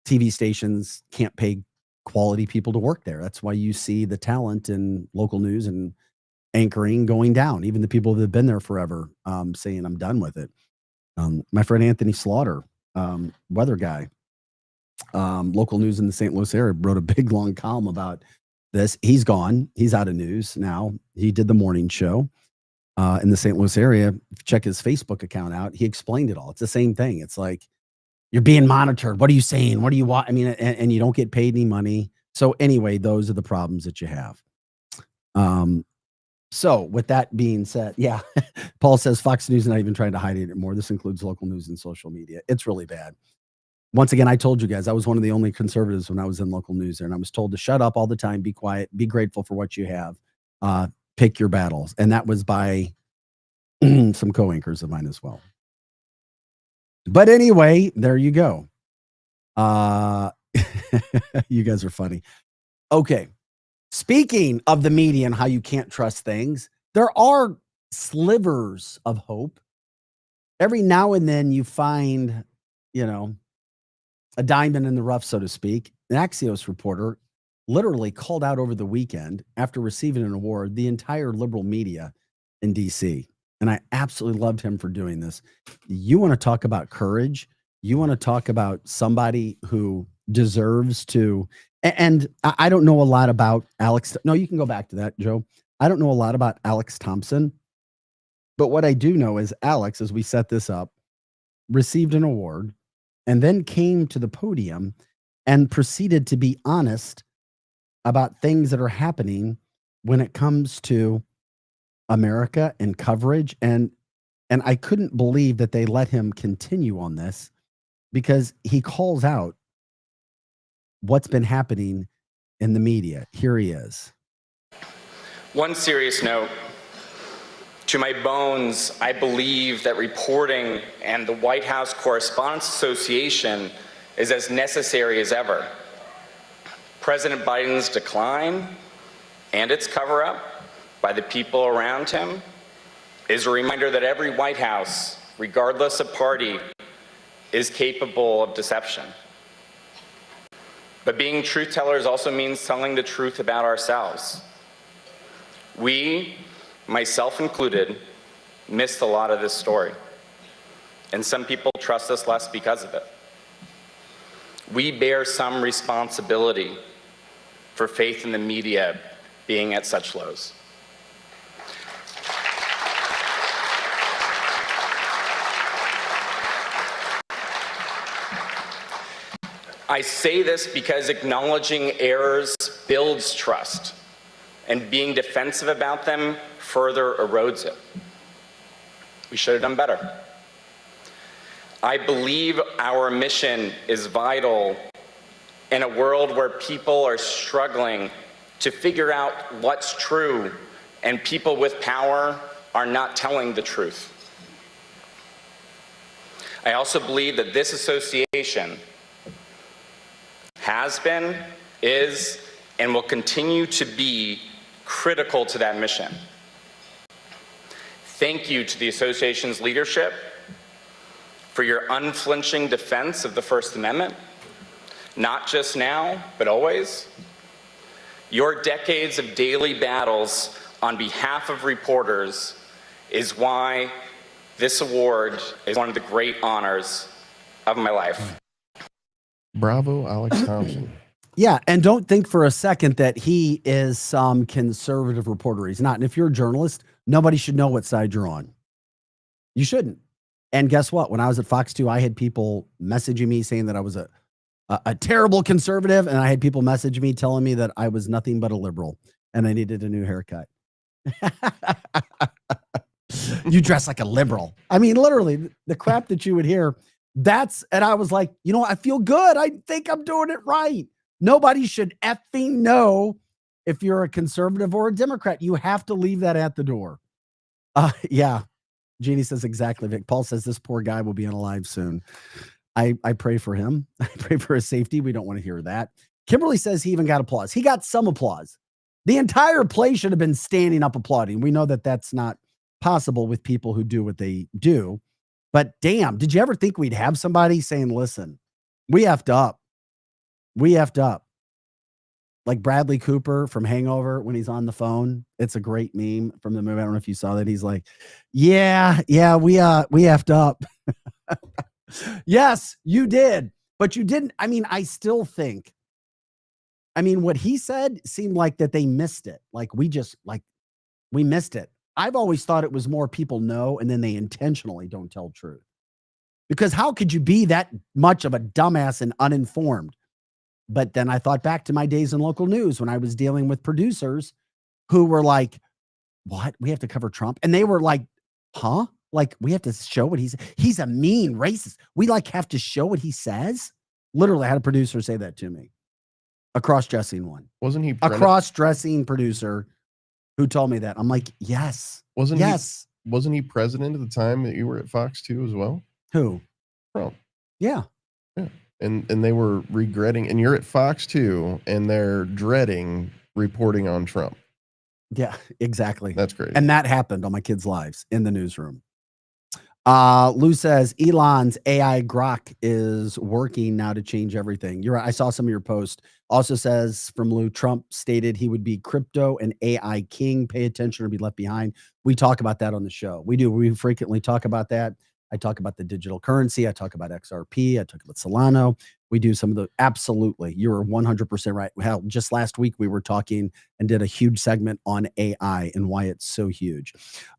S2: TV stations can't pay quality people to work there. That's why you see the talent in local news and anchoring going down. Even the people that have been there forever saying, I'm done with it. My friend Anthony Slaughter, weather guy, local news in the St. Louis area, wrote a big long column about this. He's gone. He's out of news now. He did the morning show in the St. Louis area. Check his Facebook account out. He explained it all. It's the same thing. It's like, you're being monitored. What are you saying? What do you want? I mean, and you don't get paid any money. So anyway, those are the problems that you have. So with that being said, yeah, Paul says Fox News is not even trying to hide it anymore. This includes local news and social media. It's really bad. Once again, I told you guys, I was one of the only conservatives when I was in local news there, and I was told to shut up all the time, be quiet, be grateful for what you have, pick your battles. And that was by some co-anchors of mine as well. But anyway, there you go. You guys are funny. Okay. Speaking of the media and how you can't trust things, there are slivers of hope. Every now and then you find, a diamond in the rough, so to speak. An Axios reporter literally called out over the weekend after receiving an award, the entire liberal media in DC. And I absolutely loved him for doing this. You want to talk about courage? You want to talk about somebody who deserves to, and I don't know a lot about Alex. No, you can go back to that, Joe. I don't know a lot about Alex Thompson, but what I do know is Alex, as we set this up, received an award and then came to the podium and proceeded to be honest about things that are happening when it comes to America and coverage. And I couldn't believe that they let him continue on this, because he calls out what's been happening in the media. Here he is.
S5: One serious note. To my bones, I believe that reporting and the White House Correspondents Association is as necessary as ever. President Biden's decline and its cover-up by the people around him is a reminder that every White House, regardless of party, is capable of deception. But being truth tellers also means telling the truth about ourselves. We, myself included, missed a lot of this story, and some people trust us less because of it. We bear some responsibility for faith in the media being at such lows. I say this because acknowledging errors builds trust, and being defensive about them further erodes it. We should have done better. I believe our mission is vital in a world where people are struggling to figure out what's true, and people with power are not telling the truth. I also believe that this association has been, is, and will continue to be critical to that mission. Thank you to the association's leadership for your unflinching defense of the First Amendment, not just now, but always. Your decades of daily battles on behalf of reporters is why this award is one of the great honors of my life.
S1: Bravo, Alex Thompson.
S2: Yeah, and don't think for a second that he is some conservative reporter. He's not. And if you're a journalist, nobody should know what side you're on. You shouldn't. And guess what? When I was at Fox 2, I had people messaging me saying that I was a terrible conservative, and I had people message me telling me that I was nothing but a liberal and I needed a new haircut. You dress like a liberal. I mean, literally, the crap that you would hear. And I was like, you know, I feel good. I think I'm doing it right. Nobody should effing know if you're a conservative or a Democrat. You have to leave that at the door. Yeah. Jeannie says exactly, Vic. Paul says this poor guy will be unalive soon. I pray for him. I pray for his safety. We don't want to hear that. Kimberly says he even got applause. He got some applause. The entire play should have been standing up applauding. We know that that's not possible with people who do what they do. But damn, did you ever think we'd have somebody saying, listen, we effed up. We effed up. Like Bradley Cooper from Hangover when he's on the phone. It's a great meme from the movie. I don't know if you saw that. He's like, yeah, we effed up. Yes, you did. But you didn't. I mean, I still think, what he said seemed like that they missed it. Like we missed it. I've always thought it was more people know and then they intentionally don't tell truth. Because how could you be that much of a dumbass and uninformed? But then I thought back to my days in local news when I was dealing with producers who were like, what? We have to cover Trump? And they were like, huh? Like, we have to show what he's a mean racist. We have to show what he says? Literally, I had a producer say that to me. A cross-dressing one.
S1: Wasn't he
S2: a cross-dressing producer who told me that? I'm like, yes.
S1: Wasn't he president at the time that you were at Fox 2 as well?
S2: Who?
S1: Trump.
S2: Yeah.
S1: And they were regretting, and you're at Fox 2, and they're dreading reporting on Trump.
S2: Yeah, exactly.
S1: That's great.
S2: And that happened on my kids' lives in the newsroom. Lou says Elon's AI Grok is working now to change everything. You're right. I saw some of your posts. Also says from Lou, Trump stated he would be crypto and AI king. Pay attention or be left behind. We talk about that on the show. We do. We frequently talk about that. I talk about the digital currency. I talk about XRP. I talk about Solana. We do some of the, absolutely. You're 100% right. Hell, just last week we were talking and did a huge segment on AI and why it's so huge.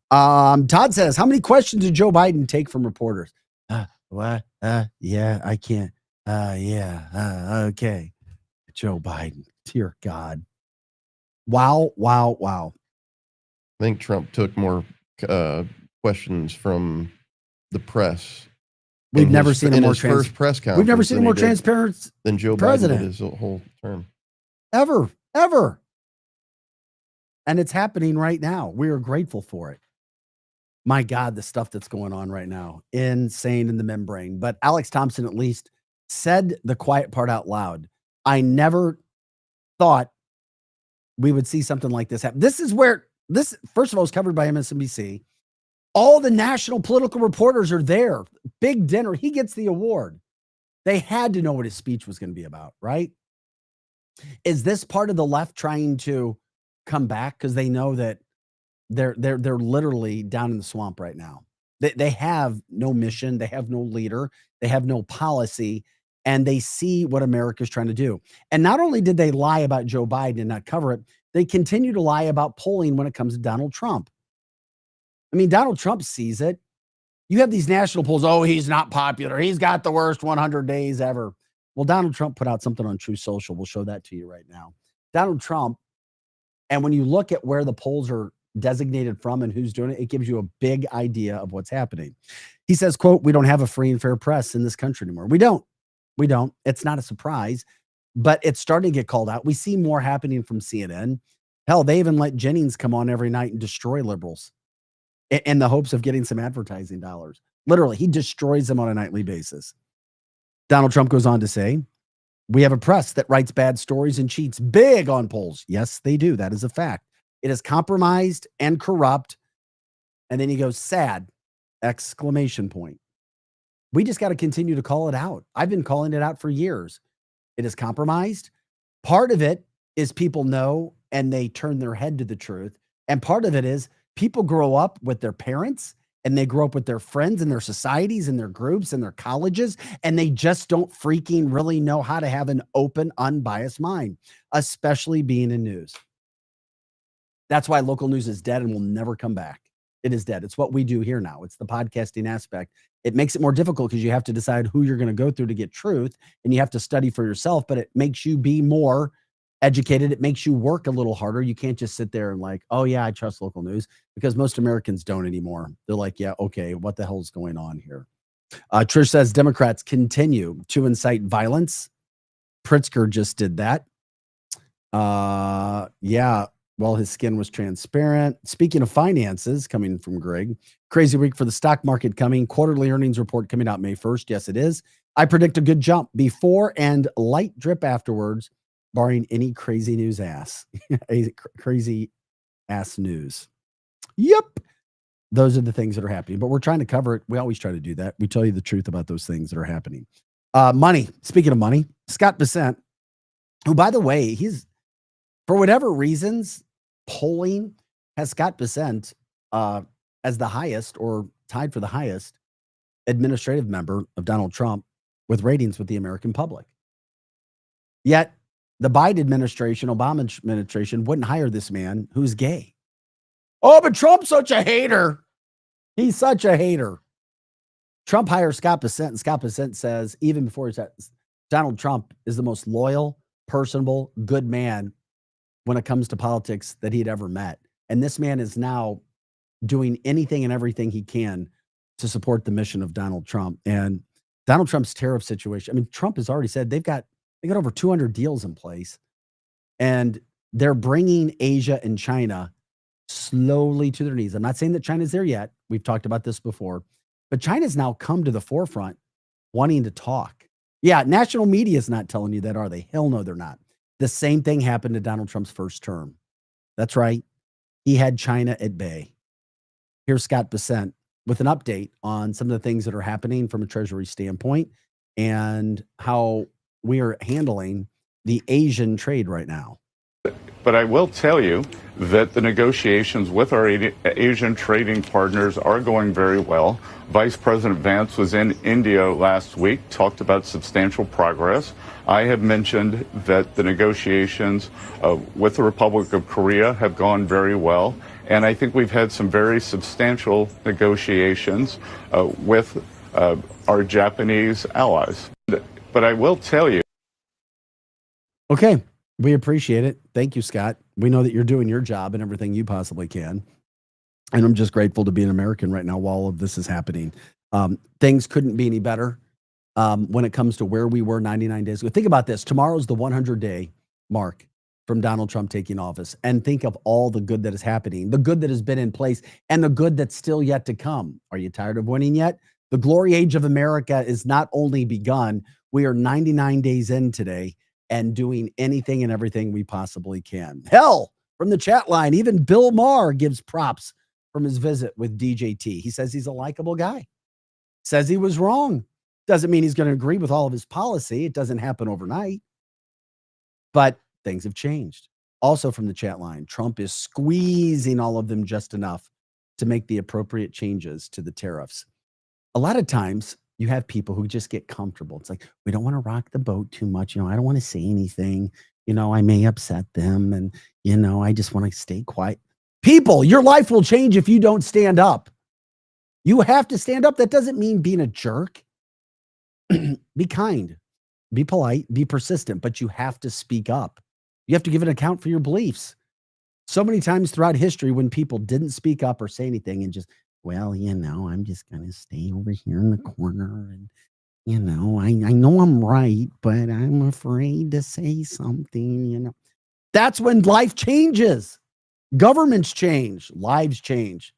S2: Todd says, how many questions did Joe Biden take from reporters? What? Yeah, I can't. Yeah. Okay. Joe Biden. Dear God. Wow.
S1: I think Trump took more questions from the press.
S2: We've never seen a more
S1: first press conference.
S2: We've never seen a more transparent
S1: than Joe
S2: president
S1: Biden did his whole term.
S2: Ever. And it's happening right now. We are grateful for it. My God, the stuff that's going on right now. Insane in the membrane. But Alex Thompson at least said the quiet part out loud. I never thought we would see something like this happen. This is where this, first of all, is covered by MSNBC. All the national political reporters are there. Big dinner. He gets the award. They had to know what his speech was going to be about, right? Is this part of the left trying to come back because they know that they're literally down in the swamp right now? They have no mission, they have no leader, they have no policy, and they see what America's trying to do. And not only did they lie about Joe Biden and not cover it, they continue to lie about polling when it comes to Donald Trump. I mean, Donald Trump sees it. You have these national polls. Oh, he's not popular. He's got the worst 100 days ever. Well, Donald Trump put out something on True Social. We'll show that to you right now. Donald Trump, and when you look at where the polls are designated from and who's doing it, it gives you a big idea of what's happening. He says, quote, "We don't have a free and fair press in this country anymore." We don't. It's not a surprise, but it's starting to get called out. We see more happening from CNN. Hell, they even let Jennings come on every night and destroy liberals in the hopes of getting some advertising dollars. Literally, he destroys them on a nightly basis. Donald Trump goes on to say, "We have a press that writes bad stories and cheats big on polls." Yes, they do. That is a fact. It is compromised and corrupt. And then he goes, "Sad!" exclamation point. We just got to continue to call it out. I've been calling it out for years. It is compromised. Part of it is people know and they turn their head to the truth. And part of it is people grow up with their parents and they grow up with their friends and their societies and their groups and their colleges, and they just don't freaking really know how to have an open, unbiased mind, especially being in news. That's why local news is dead and will never come back. It is dead. It's what we do here now. It's the podcasting aspect. It makes it more difficult because you have to decide who you're going to go through to get truth, and you have to study for yourself, but it makes you be more educated. It makes you work a little harder. You can't just sit there and like, oh yeah, I trust local news, because most Americans don't anymore. They're like, yeah, okay, what the hell is going on here? Trish says Democrats continue to incite violence. Pritzker just did that. Yeah, well, his skin was transparent. Speaking of finances, coming from Greg, crazy week for the stock market coming. Quarterly earnings report coming out May 1st. Yes, it is. I predict a good jump before and light drip afterwards, barring any crazy news ass. Crazy ass news. Yep. Those are the things that are happening, but we're trying to cover it. We always try to do that. We tell you the truth about those things that are happening. Money. Speaking of money, Scott Bessent, who, by the way, he's, for whatever reasons, polling has Scott Bessent as the highest or tied for the highest administrative member of Donald Trump with ratings with the American public. Yet the Biden administration, Obama administration, wouldn't hire this man who's gay. Oh, but Trump's such a hater. He's such a hater. Trump hires Scott Bessent, and Scott Bessent says, even before he said, Donald Trump is the most loyal, personable, good man when it comes to politics that he'd ever met. And this man is now doing anything and everything he can to support the mission of Donald Trump. And Donald Trump's tariff situation, I mean, Trump has already said they got over 200 deals in place, and they're bringing Asia and China slowly to their knees. I'm not saying that China's there yet. We've talked about this before, but China's now come to the forefront wanting to talk. Yeah, national media is not telling you that, are they? Hell no, they're not. The same thing happened to Donald Trump's first term. That's right. He had China at bay. Here's Scott Bessent with an update on some of the things that are happening from a Treasury standpoint and how we are handling the Asian trade right now.
S6: But I will tell you that the negotiations with our Asian trading partners are going very well. Vice President Vance was in India last week, talked about substantial progress. I have mentioned that the negotiations with the Republic of Korea have gone very well. And I think we've had some very substantial negotiations with our Japanese allies. But I will tell you.
S2: Okay. We appreciate it. Thank you, Scott. We know that you're doing your job and everything you possibly can. And I'm just grateful to be an American right now while all of this is happening. Things couldn't be any better when it comes to where we were 99 days ago. Think about this. Tomorrow's the 100-day mark from Donald Trump taking office and think of all the good that is happening, the good that has been in place, and the good that's still yet to come. Are you tired of winning yet? The glory age of America is not only begun, we are 99 days in today and doing anything and everything we possibly can. Hell, from the chat line, even Bill Maher gives props from his visit with DJT. He says he's a likable guy, says he was wrong. Doesn't mean he's going to agree with all of his policy. It doesn't happen overnight, but things have changed. Also from the chat line, Trump is squeezing all of them just enough to make the appropriate changes to the tariffs. A lot of times you have people who just get comfortable. It's like, we don't want to rock the boat too much. I don't want to say anything. I may upset them. And, I just want to stay quiet. People, your life will change if you don't stand up. You have to stand up. That doesn't mean being a jerk. Be kind, be polite, be persistent, but you have to speak up. You have to give an account for your beliefs. So many times throughout history when people didn't speak up or say anything and just, well, I'm just going to stay over here in the corner and, I know I'm right, but I'm afraid to say something, That's when life changes. Governments change, lives change.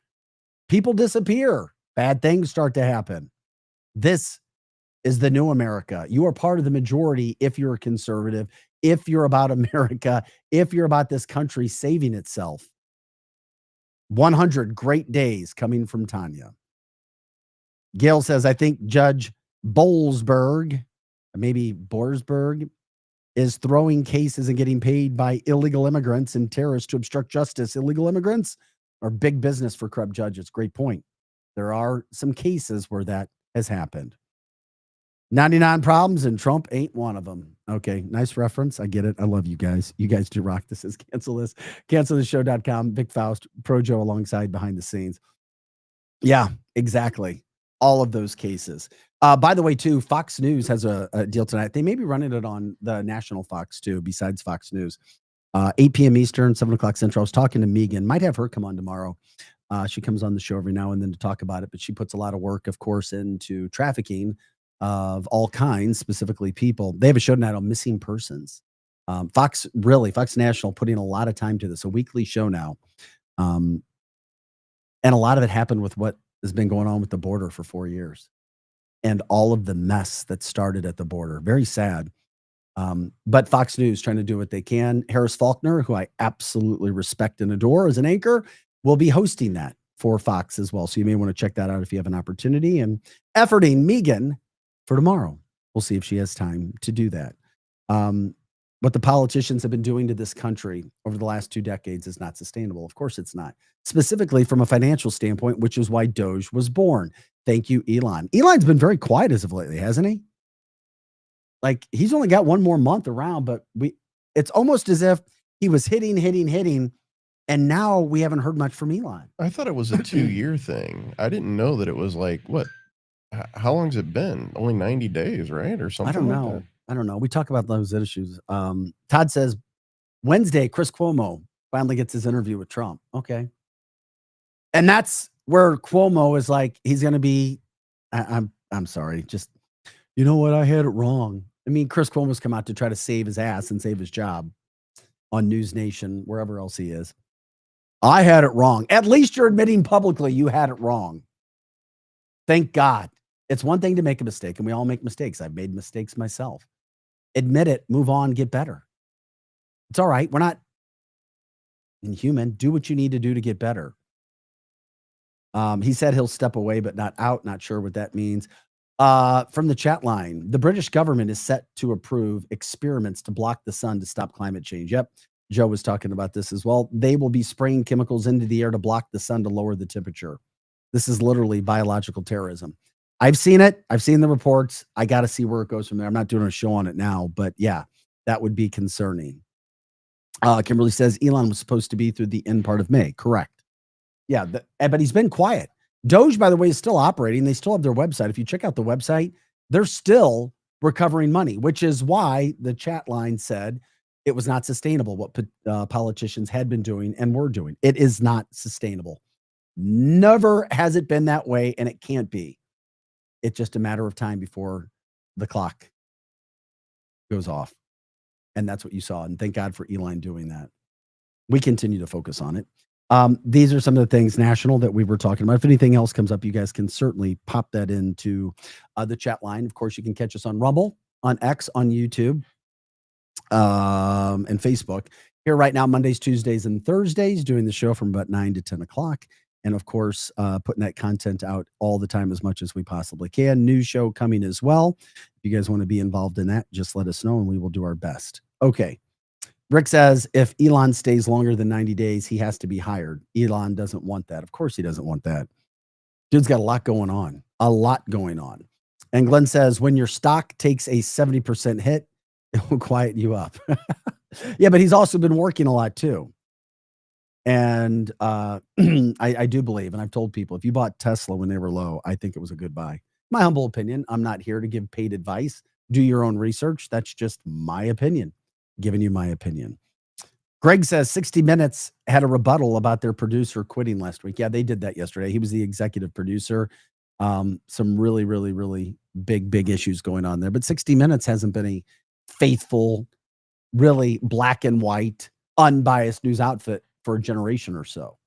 S2: People disappear. Bad things start to happen. This is the new America. You are part of the majority if you're a conservative, if you're about America, if you're about this country saving itself. 100 great days coming from Tanya. Gail says, I think Judge Boalsberg, maybe Borsberg, is throwing cases and getting paid by illegal immigrants and terrorists to obstruct justice. Illegal immigrants are big business for corrupt judges. Great point. There are some cases where that has happened. 99 problems and Trump ain't one of them. Okay, nice reference. I get it. I love you guys. You guys do rock. This is Cancel This. CancelThisShow.com. Vic Faust, Pro Joe alongside behind the scenes. Yeah, exactly. All of those cases. By the way, too, Fox News has a deal tonight. They may be running it on the national Fox, too, besides Fox News. 8 p.m. Eastern, 7 o'clock Central. I was talking to Megan. Might have her come on tomorrow. She comes on the show every now and then to talk about it, but she puts a lot of work, of course, into trafficking of all kinds, specifically people. They have a show tonight on missing persons. Fox National putting a lot of time to this, a weekly show now. And a lot of it happened with what has been going on with the border for 4 years and all of the mess that started at the border. Very sad. But Fox News trying to do what they can. Harris Faulkner, who I absolutely respect and adore as an anchor, will be hosting that for Fox as well. So you may want to check that out if you have an opportunity. And efforting Megan for tomorrow. We'll see if she has time to do that. What the politicians have been doing to this country over the last 2 decades is not sustainable. Of course it's not. Specifically from a financial standpoint, which is why Doge was born. Thank you, Elon. Elon's been very quiet as of lately, hasn't he? Like, he's only got one more month around, but it's almost as if he was hitting, and now we haven't heard much from Elon.
S1: I thought it was a 2-year thing. I didn't know that it was like, what? How long has it been? Only 90 days, right? Or something
S2: I don't know. I don't know. We talk about those issues. Todd says Wednesday, Chris Cuomo finally gets his interview with Trump. Okay. And that's where Cuomo is like, he's going to be, I'm sorry. Just, you know what? I had it wrong. I mean, Chris Cuomo's come out to try to save his ass and save his job on News Nation, wherever else he is. I had it wrong. At least you're admitting publicly you had it wrong. Thank God. It's one thing to make a mistake, and we all make mistakes. I've made mistakes myself. Admit it, move on, get better. It's all right. We're not inhuman. Do what you need to do to get better. He said he'll step away, but not out. Not sure what that means. From the chat line, the British government is set to approve experiments to block the sun to stop climate change. Yep. Joe was talking about this as well. They will be spraying chemicals into the air to block the sun to lower the temperature. This is literally biological terrorism. I've seen it. I've seen the reports. I got to see where it goes from there. I'm not doing a show on it now, but yeah, that would be concerning. Kimberly says Elon was supposed to be through the end part of May. Correct. Yeah, but he's been quiet. Doge, by the way, is still operating. They still have their website. If you check out the website, they're still recovering money, which is why the chat line said it was not sustainable, what politicians had been doing and were doing. It is not sustainable. Never has it been that way, and it can't be. It's just a matter of time before the clock goes off. And that's what you saw. And thank God for Elon doing that. We continue to focus on it. These are some of the things national that we were talking about. If anything else comes up, you guys can certainly pop that into the chat line. Of course, you can catch us on Rumble, on X, on YouTube, and Facebook. Here right now, Mondays, Tuesdays, and Thursdays, doing the show from about 9 to 10 o'clock. And of course, putting that content out all the time as much as we possibly can. New show coming as well. If you guys want to be involved in that, just let us know and we will do our best. Okay. Rick says, if Elon stays longer than 90 days, he has to be hired. Elon doesn't want that. Of course he doesn't want that. Dude's got a lot going on. A lot going on. And Glenn says, when your stock takes a 70% hit, it will quiet you up. Yeah, but he's also been working a lot too. And I do believe, and I've told people, if you bought Tesla when they were low, I think it was a good buy. My humble opinion. I'm not here to give paid advice. Do your own research. That's just my opinion. Giving you my opinion. Greg says 60 Minutes had a rebuttal about their producer quitting last week. Yeah, they did that yesterday. He was the executive producer. Some really, really, really big issues going on there. But 60 Minutes hasn't been a faithful, really black and white, unbiased news outfit for a generation or so.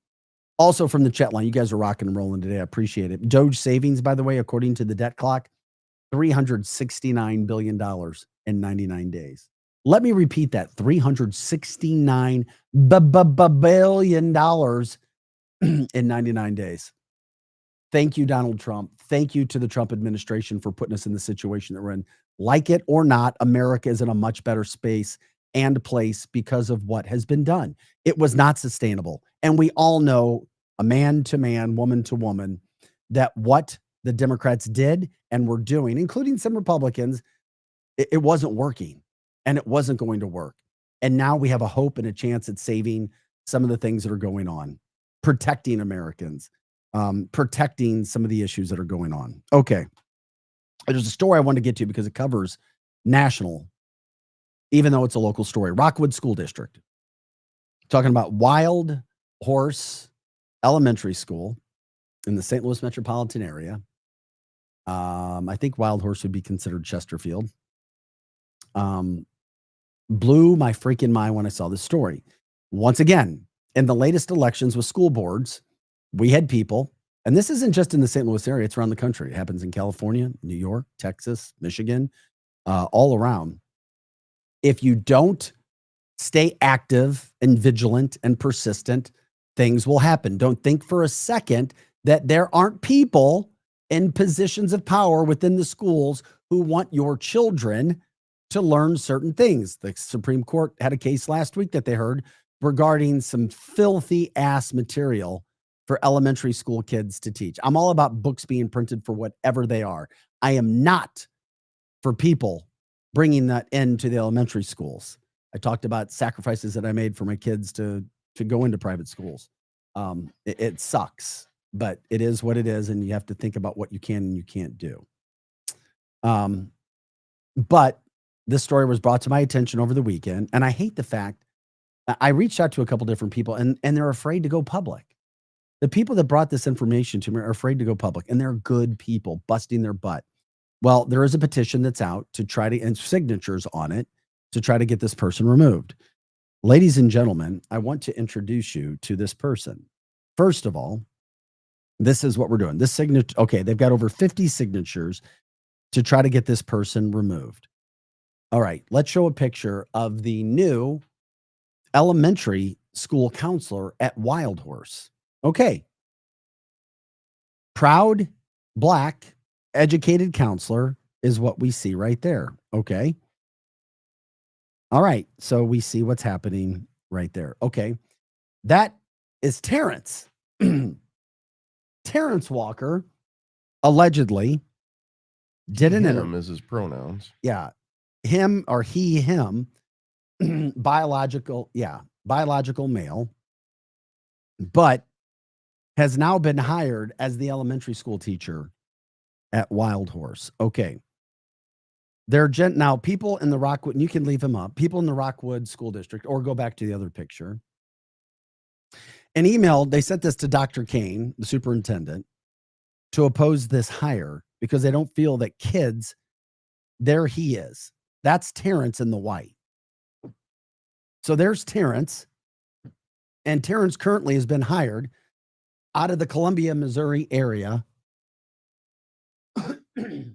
S2: Also from the chat line, you guys are rocking and rolling today. I appreciate it. Doge savings, by the way, according to the debt clock, $369 billion in 99 days. Let me repeat that, $369 billion in 99 days. Thank you, Donald Trump. Thank you to the Trump administration for putting us in the situation that we're in. Like it or not, America is in a much better space and place because of what has been done. It was not sustainable. And we all know, a man to man, woman to woman, that what the Democrats did and were doing, including some Republicans, it wasn't working and it wasn't going to work. And now we have a hope and a chance at saving some of the things that are going on, protecting Americans, protecting some of the issues that are going on. Okay. There's a story I want to get to because it covers national, even though it's a local story. Rockwood School District. Talking about Wild Horse Elementary School in the St. Louis metropolitan area. I think Wild Horse would be considered Chesterfield. Blew my freaking mind when I saw this story. Once again, in the latest elections with school boards, we had people, and this isn't just in the St. Louis area, it's around the country. It happens in California, New York, Texas, Michigan, all around. If you don't stay active and vigilant and persistent, things will happen. Don't think for a second that there aren't people in positions of power within the schools who want your children to learn certain things. The Supreme Court had a case last week that they heard regarding some filthy ass material for elementary school kids to teach. I'm all about books being printed for whatever they are. I am not for people bringing that into the elementary schools. I talked about sacrifices that I made for my kids to go into private schools. It sucks, but it is what it is, and you have to think about what you can and you can't do. But this story was brought to my attention over the weekend, and I hate the fact I reached out to a couple different people, and they're afraid to go public. The people that brought this information to me are afraid to go public, and they're good people busting their butt. Well, there is a petition that's out to try to, and signatures on it, to try to get this person removed. Ladies and gentlemen, I want to introduce you to this person. First of all, this is what we're doing. This signature, okay, they've got over 50 signatures to try to get this person removed. All right, let's show a picture of the new elementary school counselor at Wild Horse. Okay. Proud, black, educated counselor is what we see right there. Okay. All right. So we see what's happening right there. Okay. That is Terrence. Terrence Walker allegedly did an interview.
S1: Him is his pronouns.
S2: Yeah. Him or he, him, biological male, but has now been hired as the elementary school teacher at Wild Horse. Okay. They're now people in the Rockwood, and you can leave him up, people in the Rockwood School District, or go back to the other picture. An email, they sent this to Dr. Kane, the superintendent, to oppose this hire because they don't feel that kids, there he is. That's Terrence in the white. So there's Terrence. And Terrence currently has been hired out of the Columbia, Missouri area. The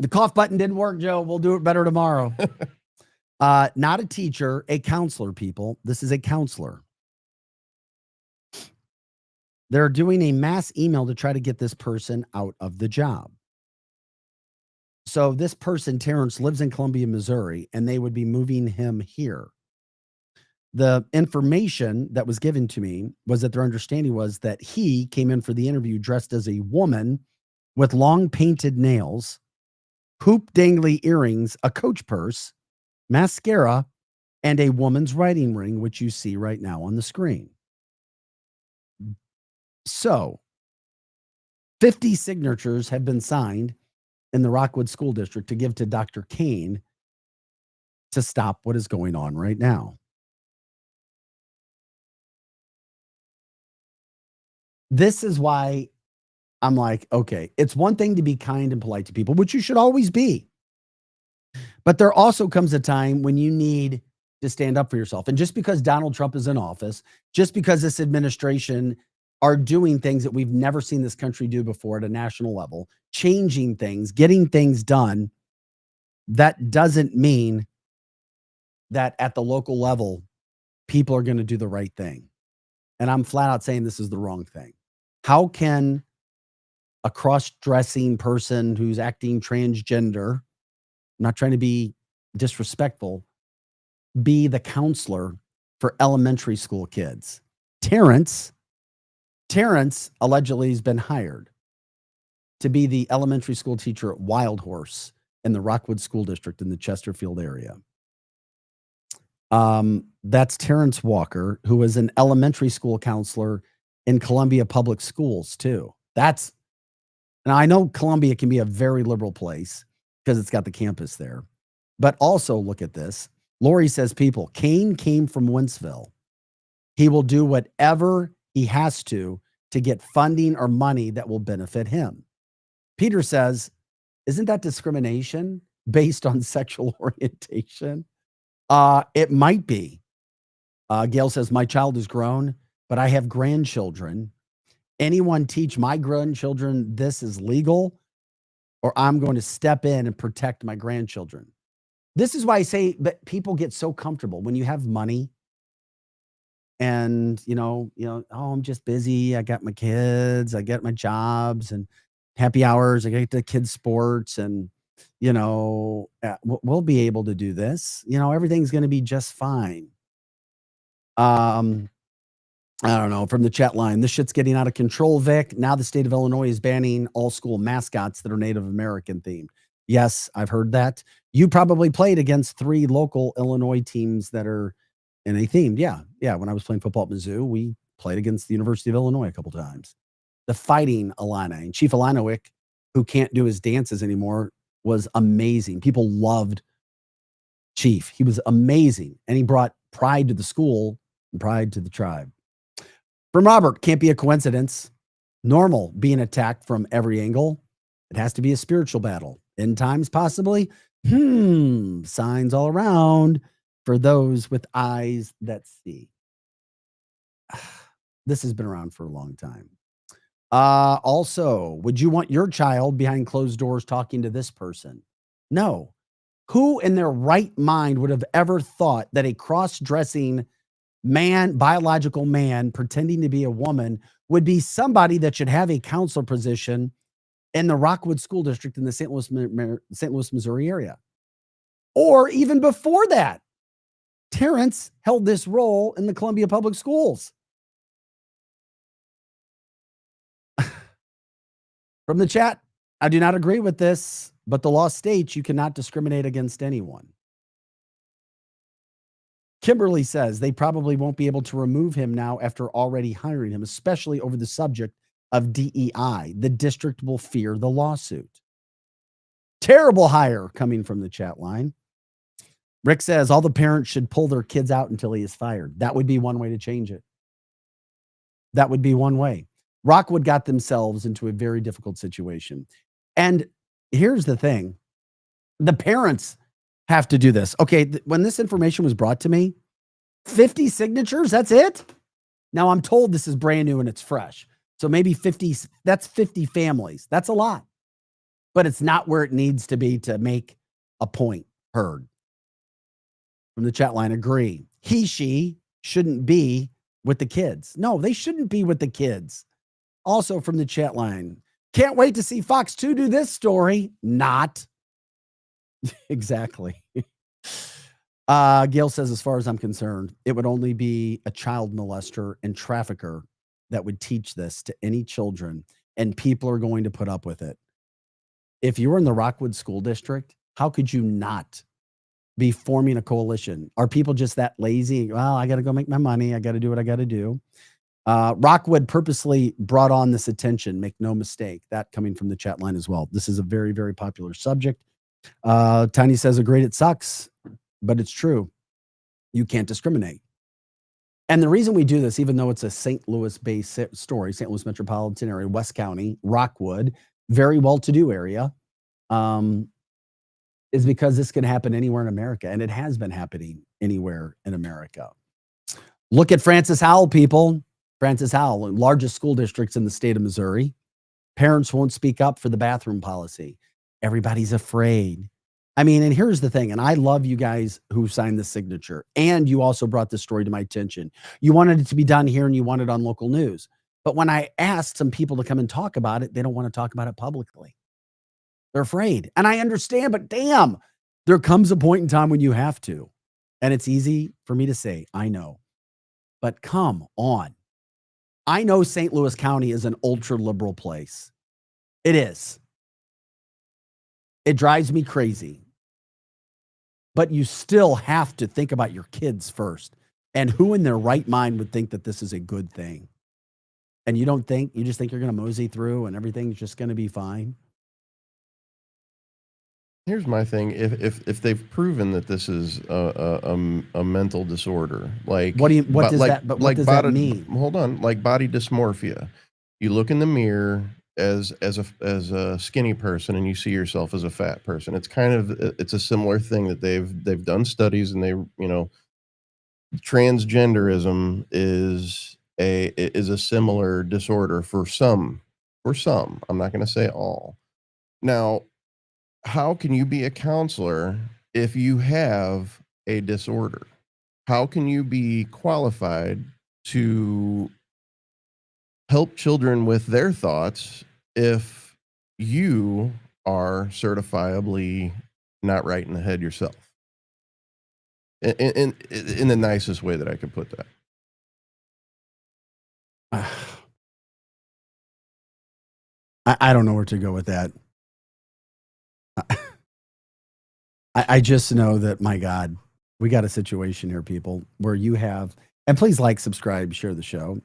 S2: cough button didn't work, Joe. We'll do it better tomorrow. Not a teacher, a counselor, people. This is a counselor. They're doing a mass email to try to get this person out of the job. So this person, Terrence, lives in Columbia, Missouri, and they would be moving him here. The information that was given to me was that their understanding was that he came in for the interview dressed as a woman with long painted nails, hoop dangly earrings, a Coach purse, mascara, and a woman's writing ring, which you see right now on the screen. So 50 signatures have been signed in the Rockwood School District to give to Dr. Kane to stop what is going on right now. This is why I'm like, okay, it's one thing to be kind and polite to people, which you should always be. But there also comes a time when you need to stand up for yourself. And just because Donald Trump is in office, just because this administration are doing things that we've never seen this country do before at a national level, changing things, getting things done, that doesn't mean that at the local level, people are going to do the right thing. And I'm flat out saying this is the wrong thing. How can a cross-dressing person who's acting transgender, I'm not trying to be disrespectful, be the counselor for elementary school kids? Terrence allegedly has been hired to be the elementary school teacher at Wild Horse in the Rockwood School District in the Chesterfield area. That's Terrence Walker, who is an elementary school counselor in Columbia Public Schools too. Now I know Columbia can be a very liberal place because it's got the campus there, but also look at this. Lori says, people, Kane came from Wentzville. He will do whatever he has to get funding or money that will benefit him. Peter says, isn't that discrimination based on sexual orientation? It might be. Gail says, my child is grown, but I have grandchildren. Anyone teach my grandchildren this is legal, or I'm going to step in and protect my grandchildren. This is why I say that people get so comfortable when you have money and, oh, I'm just busy. I got my kids, I got my jobs and happy hours. I get the kids' sports and, we'll be able to do this. Everything's going to be just fine. I don't know, from the chat line, this shit's getting out of control, Vic. Now the state of Illinois is banning all school mascots that are Native American themed. Yes, I've heard that. You probably played against 3 local Illinois teams that are NA themed. Yeah. When I was playing football at Mizzou, we played against the University of Illinois a couple times. The Fighting Illini. And Chief Illinowick, who can't do his dances anymore, was amazing. People loved Chief. He was amazing. And he brought pride to the school and pride to the tribe. From Robert, can't be a coincidence. Normal being attacked from every angle. It has to be a spiritual battle. End times, possibly. Signs all around for those with eyes that see. This has been around for a long time. Also, would you want your child behind closed doors talking to this person? No. Who in their right mind would have ever thought that a cross-dressing man, biological man, pretending to be a woman would be somebody that should have a counselor position in the Rockwood School District in the St. Louis, Missouri area? Or even before that, Terrence held this role in the Columbia Public Schools. From the chat, I do not agree with this, but the law states you cannot discriminate against anyone. Kimberly says they probably won't be able to remove him now after already hiring him, especially over the subject of DEI. The district will fear the lawsuit. Terrible hire coming from the chat line. Rick says all the parents should pull their kids out until he is fired. That would be one way to change it. That would be one way. Rockwood got themselves into a very difficult situation. And here's the thing. The parents have to do this. Okay, when this information was brought to me, 50 signatures, that's it? Now I'm told this is brand new and it's fresh. So maybe 50, that's 50 families. That's a lot. But it's not where it needs to be to make a point heard. From the chat line, agree. She shouldn't be with the kids. No, they shouldn't be with the kids. Also from the chat line, can't wait to see Fox 2 do this story. Not. Exactly. Gail says, as far as I'm concerned, it would only be a child molester and trafficker that would teach this to any children, and people are going to put up with it. If you were in the Rockwood School District, how could you not be forming a coalition? Are people just that lazy? Well, I got to go make my money. I got to do what I got to do. Rockwood purposely brought on this attention. Make no mistake. That coming from the chat line as well. This is a very, very popular subject. Tiny says, agreed, it sucks, but it's true. You can't discriminate. And the reason we do this, even though it's a St. Louis-based story, St. Louis metropolitan area, West County, Rockwood, very well-to-do area, is because this can happen anywhere in America, and it has been happening anywhere in America. Look at Francis Howell, people. Francis Howell, largest school districts in the state of Missouri. Parents won't speak up for the bathroom policy. Everybody's afraid. I mean, and here's the thing, and I love you guys who signed the signature, and you also brought this story to my attention. You wanted it to be done here, and you wanted it on local news. But when I asked some people to come and talk about it, they don't want to talk about it publicly. They're afraid. And I understand, but damn, there comes a point in time when you have to. And it's easy for me to say, I know. But come on. I know St. Louis County is an ultra-liberal place. It is. It drives me crazy. But you still have to think about your kids first. And who in their right mind would think that this is a good thing? And you don't think, you just think you're going to mosey through and everything's just going to be fine?
S1: Here's my thing: if they've proven that this is a mental disorder, like
S2: what does that mean?
S1: Hold on, like body dysmorphia. You look in the mirror as a skinny person and you see yourself as a fat person. It's kind of it's a similar thing that they've done studies, and transgenderism is a similar disorder for some. I'm not going to say all. Now, how can you be a counselor if you have a disorder? How can you be qualified to help children with their thoughts if you are certifiably not right in the head yourself? In the nicest way that I could put that.
S2: I don't know where to go with that. I just know that, my God, we got a situation here, people, where you have, and please like, subscribe, share the show.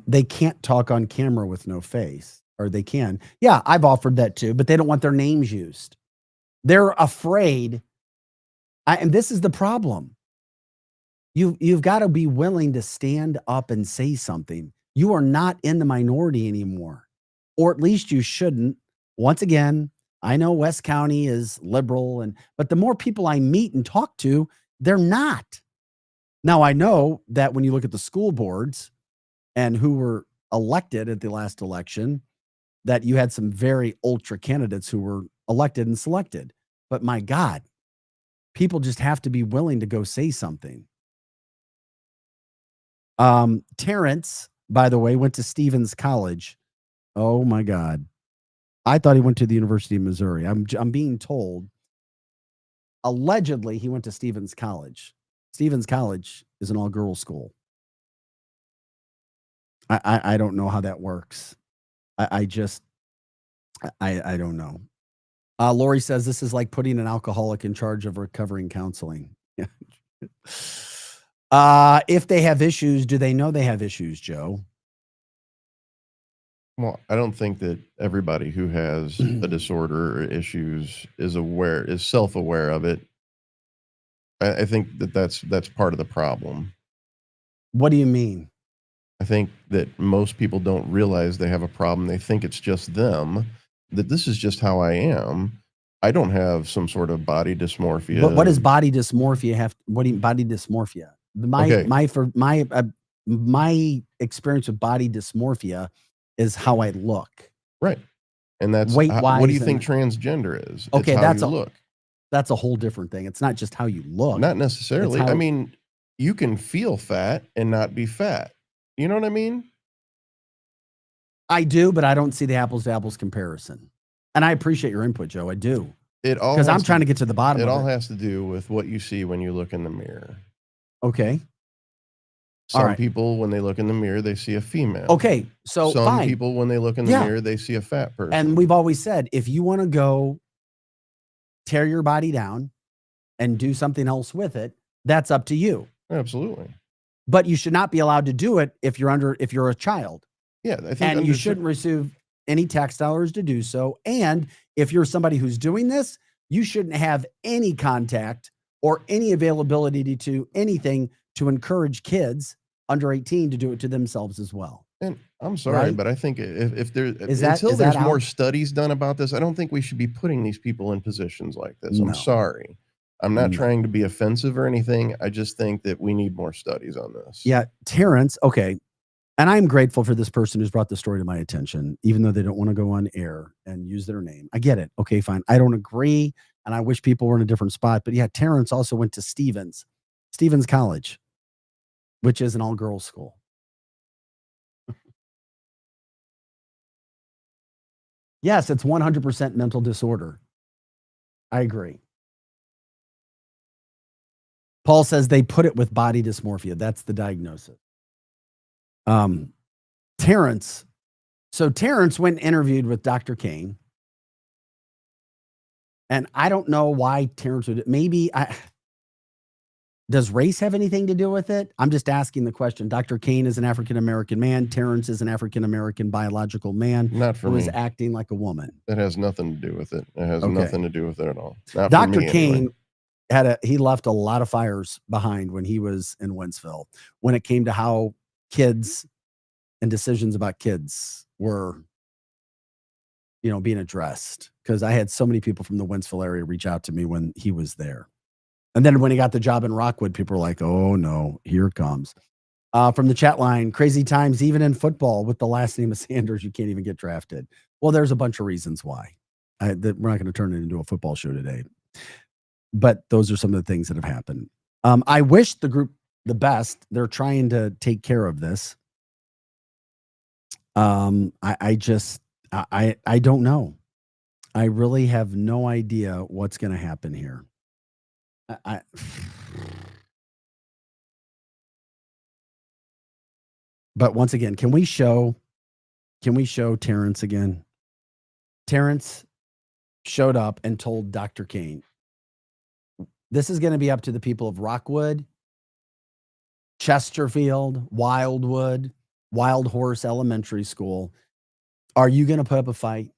S2: They can't talk on camera with no face, or they can. Yeah, I've offered that too, but they don't want their names used. They're afraid. And this is the problem. You've got to be willing to stand up and say something. You are not in the minority anymore, or at least you shouldn't. Once again, I know West County is liberal, but the more people I meet and talk to, they're not. Now, I know that when you look at the school boards and who were elected at the last election, that you had some very ultra candidates who were elected and selected. But my God, people just have to be willing to go say something. Terrence, by the way, went to Stevens College. Oh my God. I thought he went to the University of Missouri. I'm being told, allegedly, he went to Stevens College. Stevens College is an all-girls school. I don't know how that works. I don't know. Lori says this is like putting an alcoholic in charge of recovering counseling. If they have issues, do they know they have issues, Joe?
S1: Well, I don't think that everybody who has a disorder or issues is self-aware of it. I think that's part of the problem.
S2: What do you mean?
S1: I think that most people don't realize they have a problem. They think it's just them, that this is just how I am. I don't have some sort of body dysmorphia.
S2: But what does body dysmorphia have? What do you body dysmorphia?
S1: Okay.
S2: My experience with body dysmorphia is how I look.
S1: Right. And that's what do
S2: Weight-wise
S1: you think
S2: and-
S1: transgender is?
S2: Okay,
S1: it's how
S2: that's
S1: you
S2: a-
S1: look.
S2: That's a whole different thing. It's not just how you look.
S1: Not necessarily.
S2: how-
S1: I mean, you can feel fat and not be fat. You know what I mean?
S2: I do, but I don't see the apples to apples comparison. And I appreciate your input, Joe. I do.
S1: It all
S2: Because I'm
S1: has
S2: trying to get to the bottom
S1: It
S2: of
S1: all
S2: it.
S1: has to do with what you see when you look in the mirror.
S2: Okay.
S1: Some
S2: right.
S1: people, when they look in the mirror, they see a female.
S2: Okay. So
S1: Some
S2: fine.
S1: people, when they look in the
S2: Yeah.
S1: mirror, they see a fat person.
S2: And we've always said, if you want to go tear your body down and do something else with it, that's up to you.
S1: Absolutely.
S2: But you should not be allowed to do it if you're a child.
S1: Yeah, I think
S2: And you
S1: under
S2: shouldn't receive any tax dollars to do so. And if you're somebody who's doing this, you shouldn't have any contact or any availability to do anything to encourage kids under 18 to do it to themselves as well.
S1: And I'm sorry,
S2: Right?
S1: but I think if there
S2: Is that-
S1: until
S2: is
S1: there's
S2: that
S1: more
S2: out?
S1: studies done about this, I don't think we should be putting these people in positions like this.
S2: No.
S1: I'm sorry. I'm not
S2: No.
S1: trying to be offensive or anything. I just think that we need more studies on this.
S2: Yeah, Terrence, okay. And I'm grateful for this person who's brought the story to my attention, even though they don't want to go on air and use their name. I get it. Okay, fine. I don't agree. And I wish people were in a different spot. But yeah, Terrence also went to Stevens College, which is an all girls school. Yes, it's 100% mental disorder. I agree. Paul says they put it with body dysmorphia. That's the diagnosis. Terrence. So Terrence went and interviewed with Dr. Kane. And I don't know why Terrence would, does race have anything to do with it? I'm just asking the question. Dr. Kane is an African-American man. Terrence is an African-American biological man
S1: Not for
S2: who
S1: me.
S2: is acting like a woman.
S1: That has nothing to do with it. It has
S2: Okay.
S1: nothing to do with it at all. Not for
S2: Dr.
S1: me,
S2: Kane
S1: anyway.
S2: he left a lot of fires behind when he was in Wentzville when it came to how kids and decisions about kids were, being addressed. Because I had so many people from the Wentzville area reach out to me when he was there. And then when he got the job in Rockwood, people were like, oh no, here it comes. From the chat line, crazy times, even in football with the last name of Sanders, you can't even get drafted. Well, there's a bunch of reasons why. We're not going to turn it into a football show today. But those are some of the things that have happened. I wish the group the best. They're trying to take care of this. I don't know. I really have no idea what's going to happen here. But once again, can we show Terrence again? Terrence showed up and told Dr. Kane, this is going to be up to the people of Rockwood, Chesterfield, Wildwood, Wild Horse Elementary School. Are you going to put up a fight?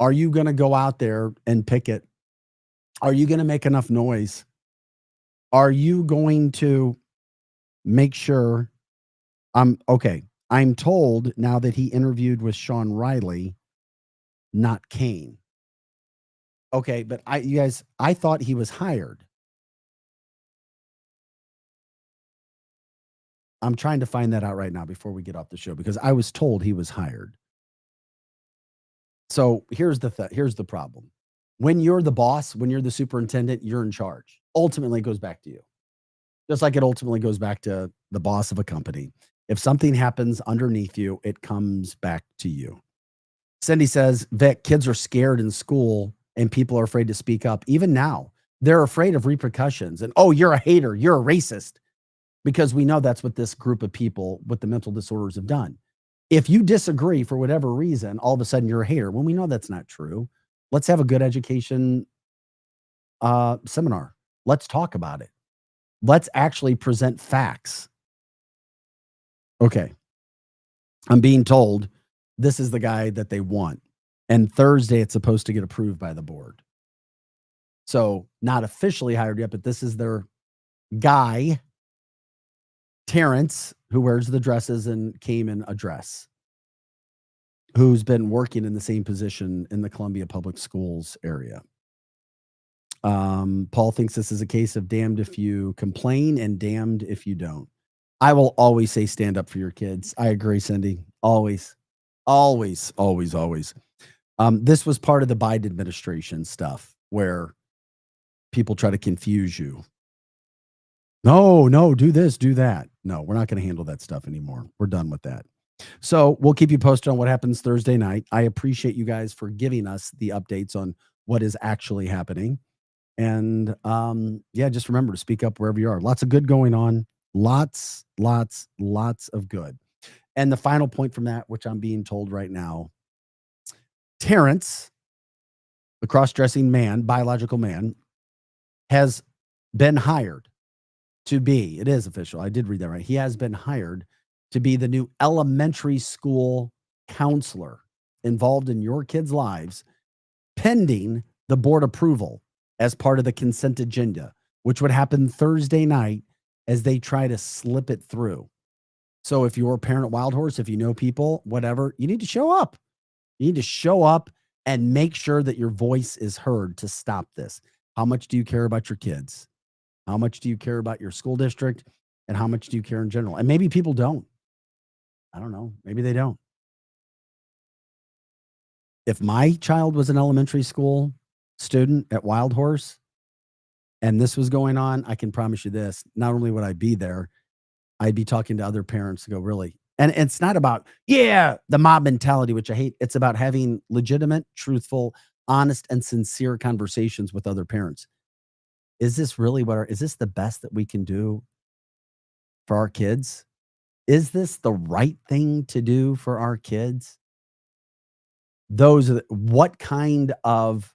S2: Are you going to go out there and picket? Are you going to make enough noise? Are you going to make sure okay? I'm told now that he interviewed with Sean Riley, not Kane. Okay, but I thought he was hired. I'm trying to find that out right now before we get off the show because I was told he was hired. So here's the problem. When you're the boss, when you're the superintendent, you're in charge. Ultimately, it goes back to you. Just like it ultimately goes back to the boss of a company. If something happens underneath you, it comes back to you. Cindy says, Vic, kids are scared in school and people are afraid to speak up. Even now, they're afraid of repercussions. And, oh, you're a hater. You're a racist. Because we know that's what this group of people with the mental disorders have done. If you disagree for whatever reason, all of a sudden you're a hater. When we know that's not true, let's have a good education seminar. Let's talk about it. Let's actually present facts. Okay. I'm being told this is the guy that they want. And Thursday, it's supposed to get approved by the board. So not officially hired yet, but this is their guy, Terrence, who wears the dresses and came in a dress, who's been working in the same position in the Columbia Public Schools area. Paul thinks this is a case of damned if you complain and damned if you don't. I will always say stand up for your kids. I agree, Cindy. Always, always, always, always. This was part of the Biden administration stuff where people try to confuse you. No, do this, do that. No, we're not going to handle that stuff anymore. We're done with that. So we'll keep you posted on what happens Thursday night. I appreciate you guys for giving us the updates on what is actually happening. And yeah, just remember to speak up wherever you are. Lots of good going on. Lots of good. And the final point from that, which I'm being told right now, Terrence, the cross-dressing man, biological man, has been hired to be, it is official, I did read that right. He has been hired to be the new elementary school counselor involved in your kids' lives, pending the board approval as part of the consent agenda, which would happen Thursday night as they try to slip it through. So if you're a parent at Wild Horse, if you know people, whatever, you need to show up. You need to show up and make sure that your voice is heard to stop this. How much do you care about your kids? How much do you care about your school district? And how much do you care in general? And maybe people don't. I don't know. Maybe they don't. If my child was an elementary school student at Wild Horse and this was going on, I can promise you this. Not only would I be there, I'd be talking to other parents to go, really? And it's not about, the mob mentality, which I hate. It's about having legitimate, truthful, honest, and sincere conversations with other parents. Is this really is this the best that we can do for our kids? Is this the right thing to do for our kids? What kind of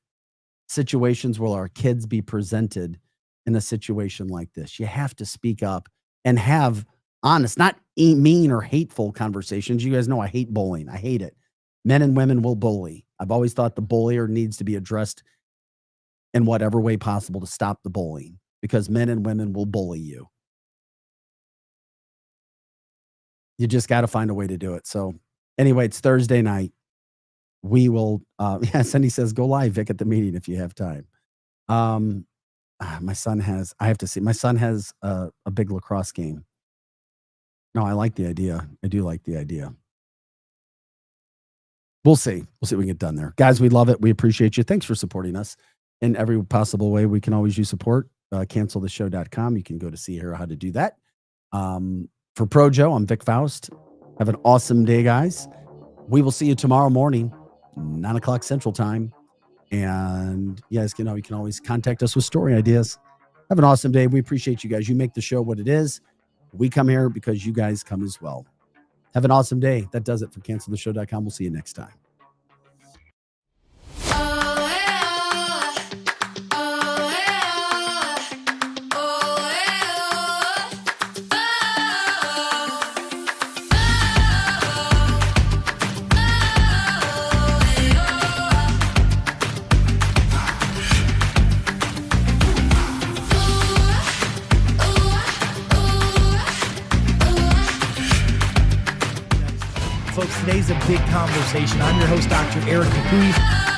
S2: situations will our kids be presented in a situation like this? You have to speak up and have honest, not mean or hateful conversations. You guys know I hate bullying. I hate it. Men and women will bully. I've always thought the bullier needs to be addressed in whatever way possible to stop the bullying, because men and women will bully you. You just got to find a way to do it. So anyway, it's Thursday night. We will, Cindy says, go live, Vic, at the meeting if you have time. My son has a big lacrosse game. No, I like the idea. I do like the idea. We'll see. We'll see what we can get done there. Guys, we love it. We appreciate you. Thanks for supporting us in every possible way. We can always use support. Canceltheshow.com. You can go to see here how to do that. For Projo, I'm Vic Faust. Have an awesome day, guys. We will see you tomorrow morning, 9 o'clock Central Time. And you guys you can always contact us with story ideas. Have an awesome day. We appreciate you guys. You make the show what it is. We come here because you guys come as well. Have an awesome day. That does it for canceltheshow.com. We'll see you next time.
S7: Folks, today's a big conversation. I'm your host, Dr. Eric Capuy.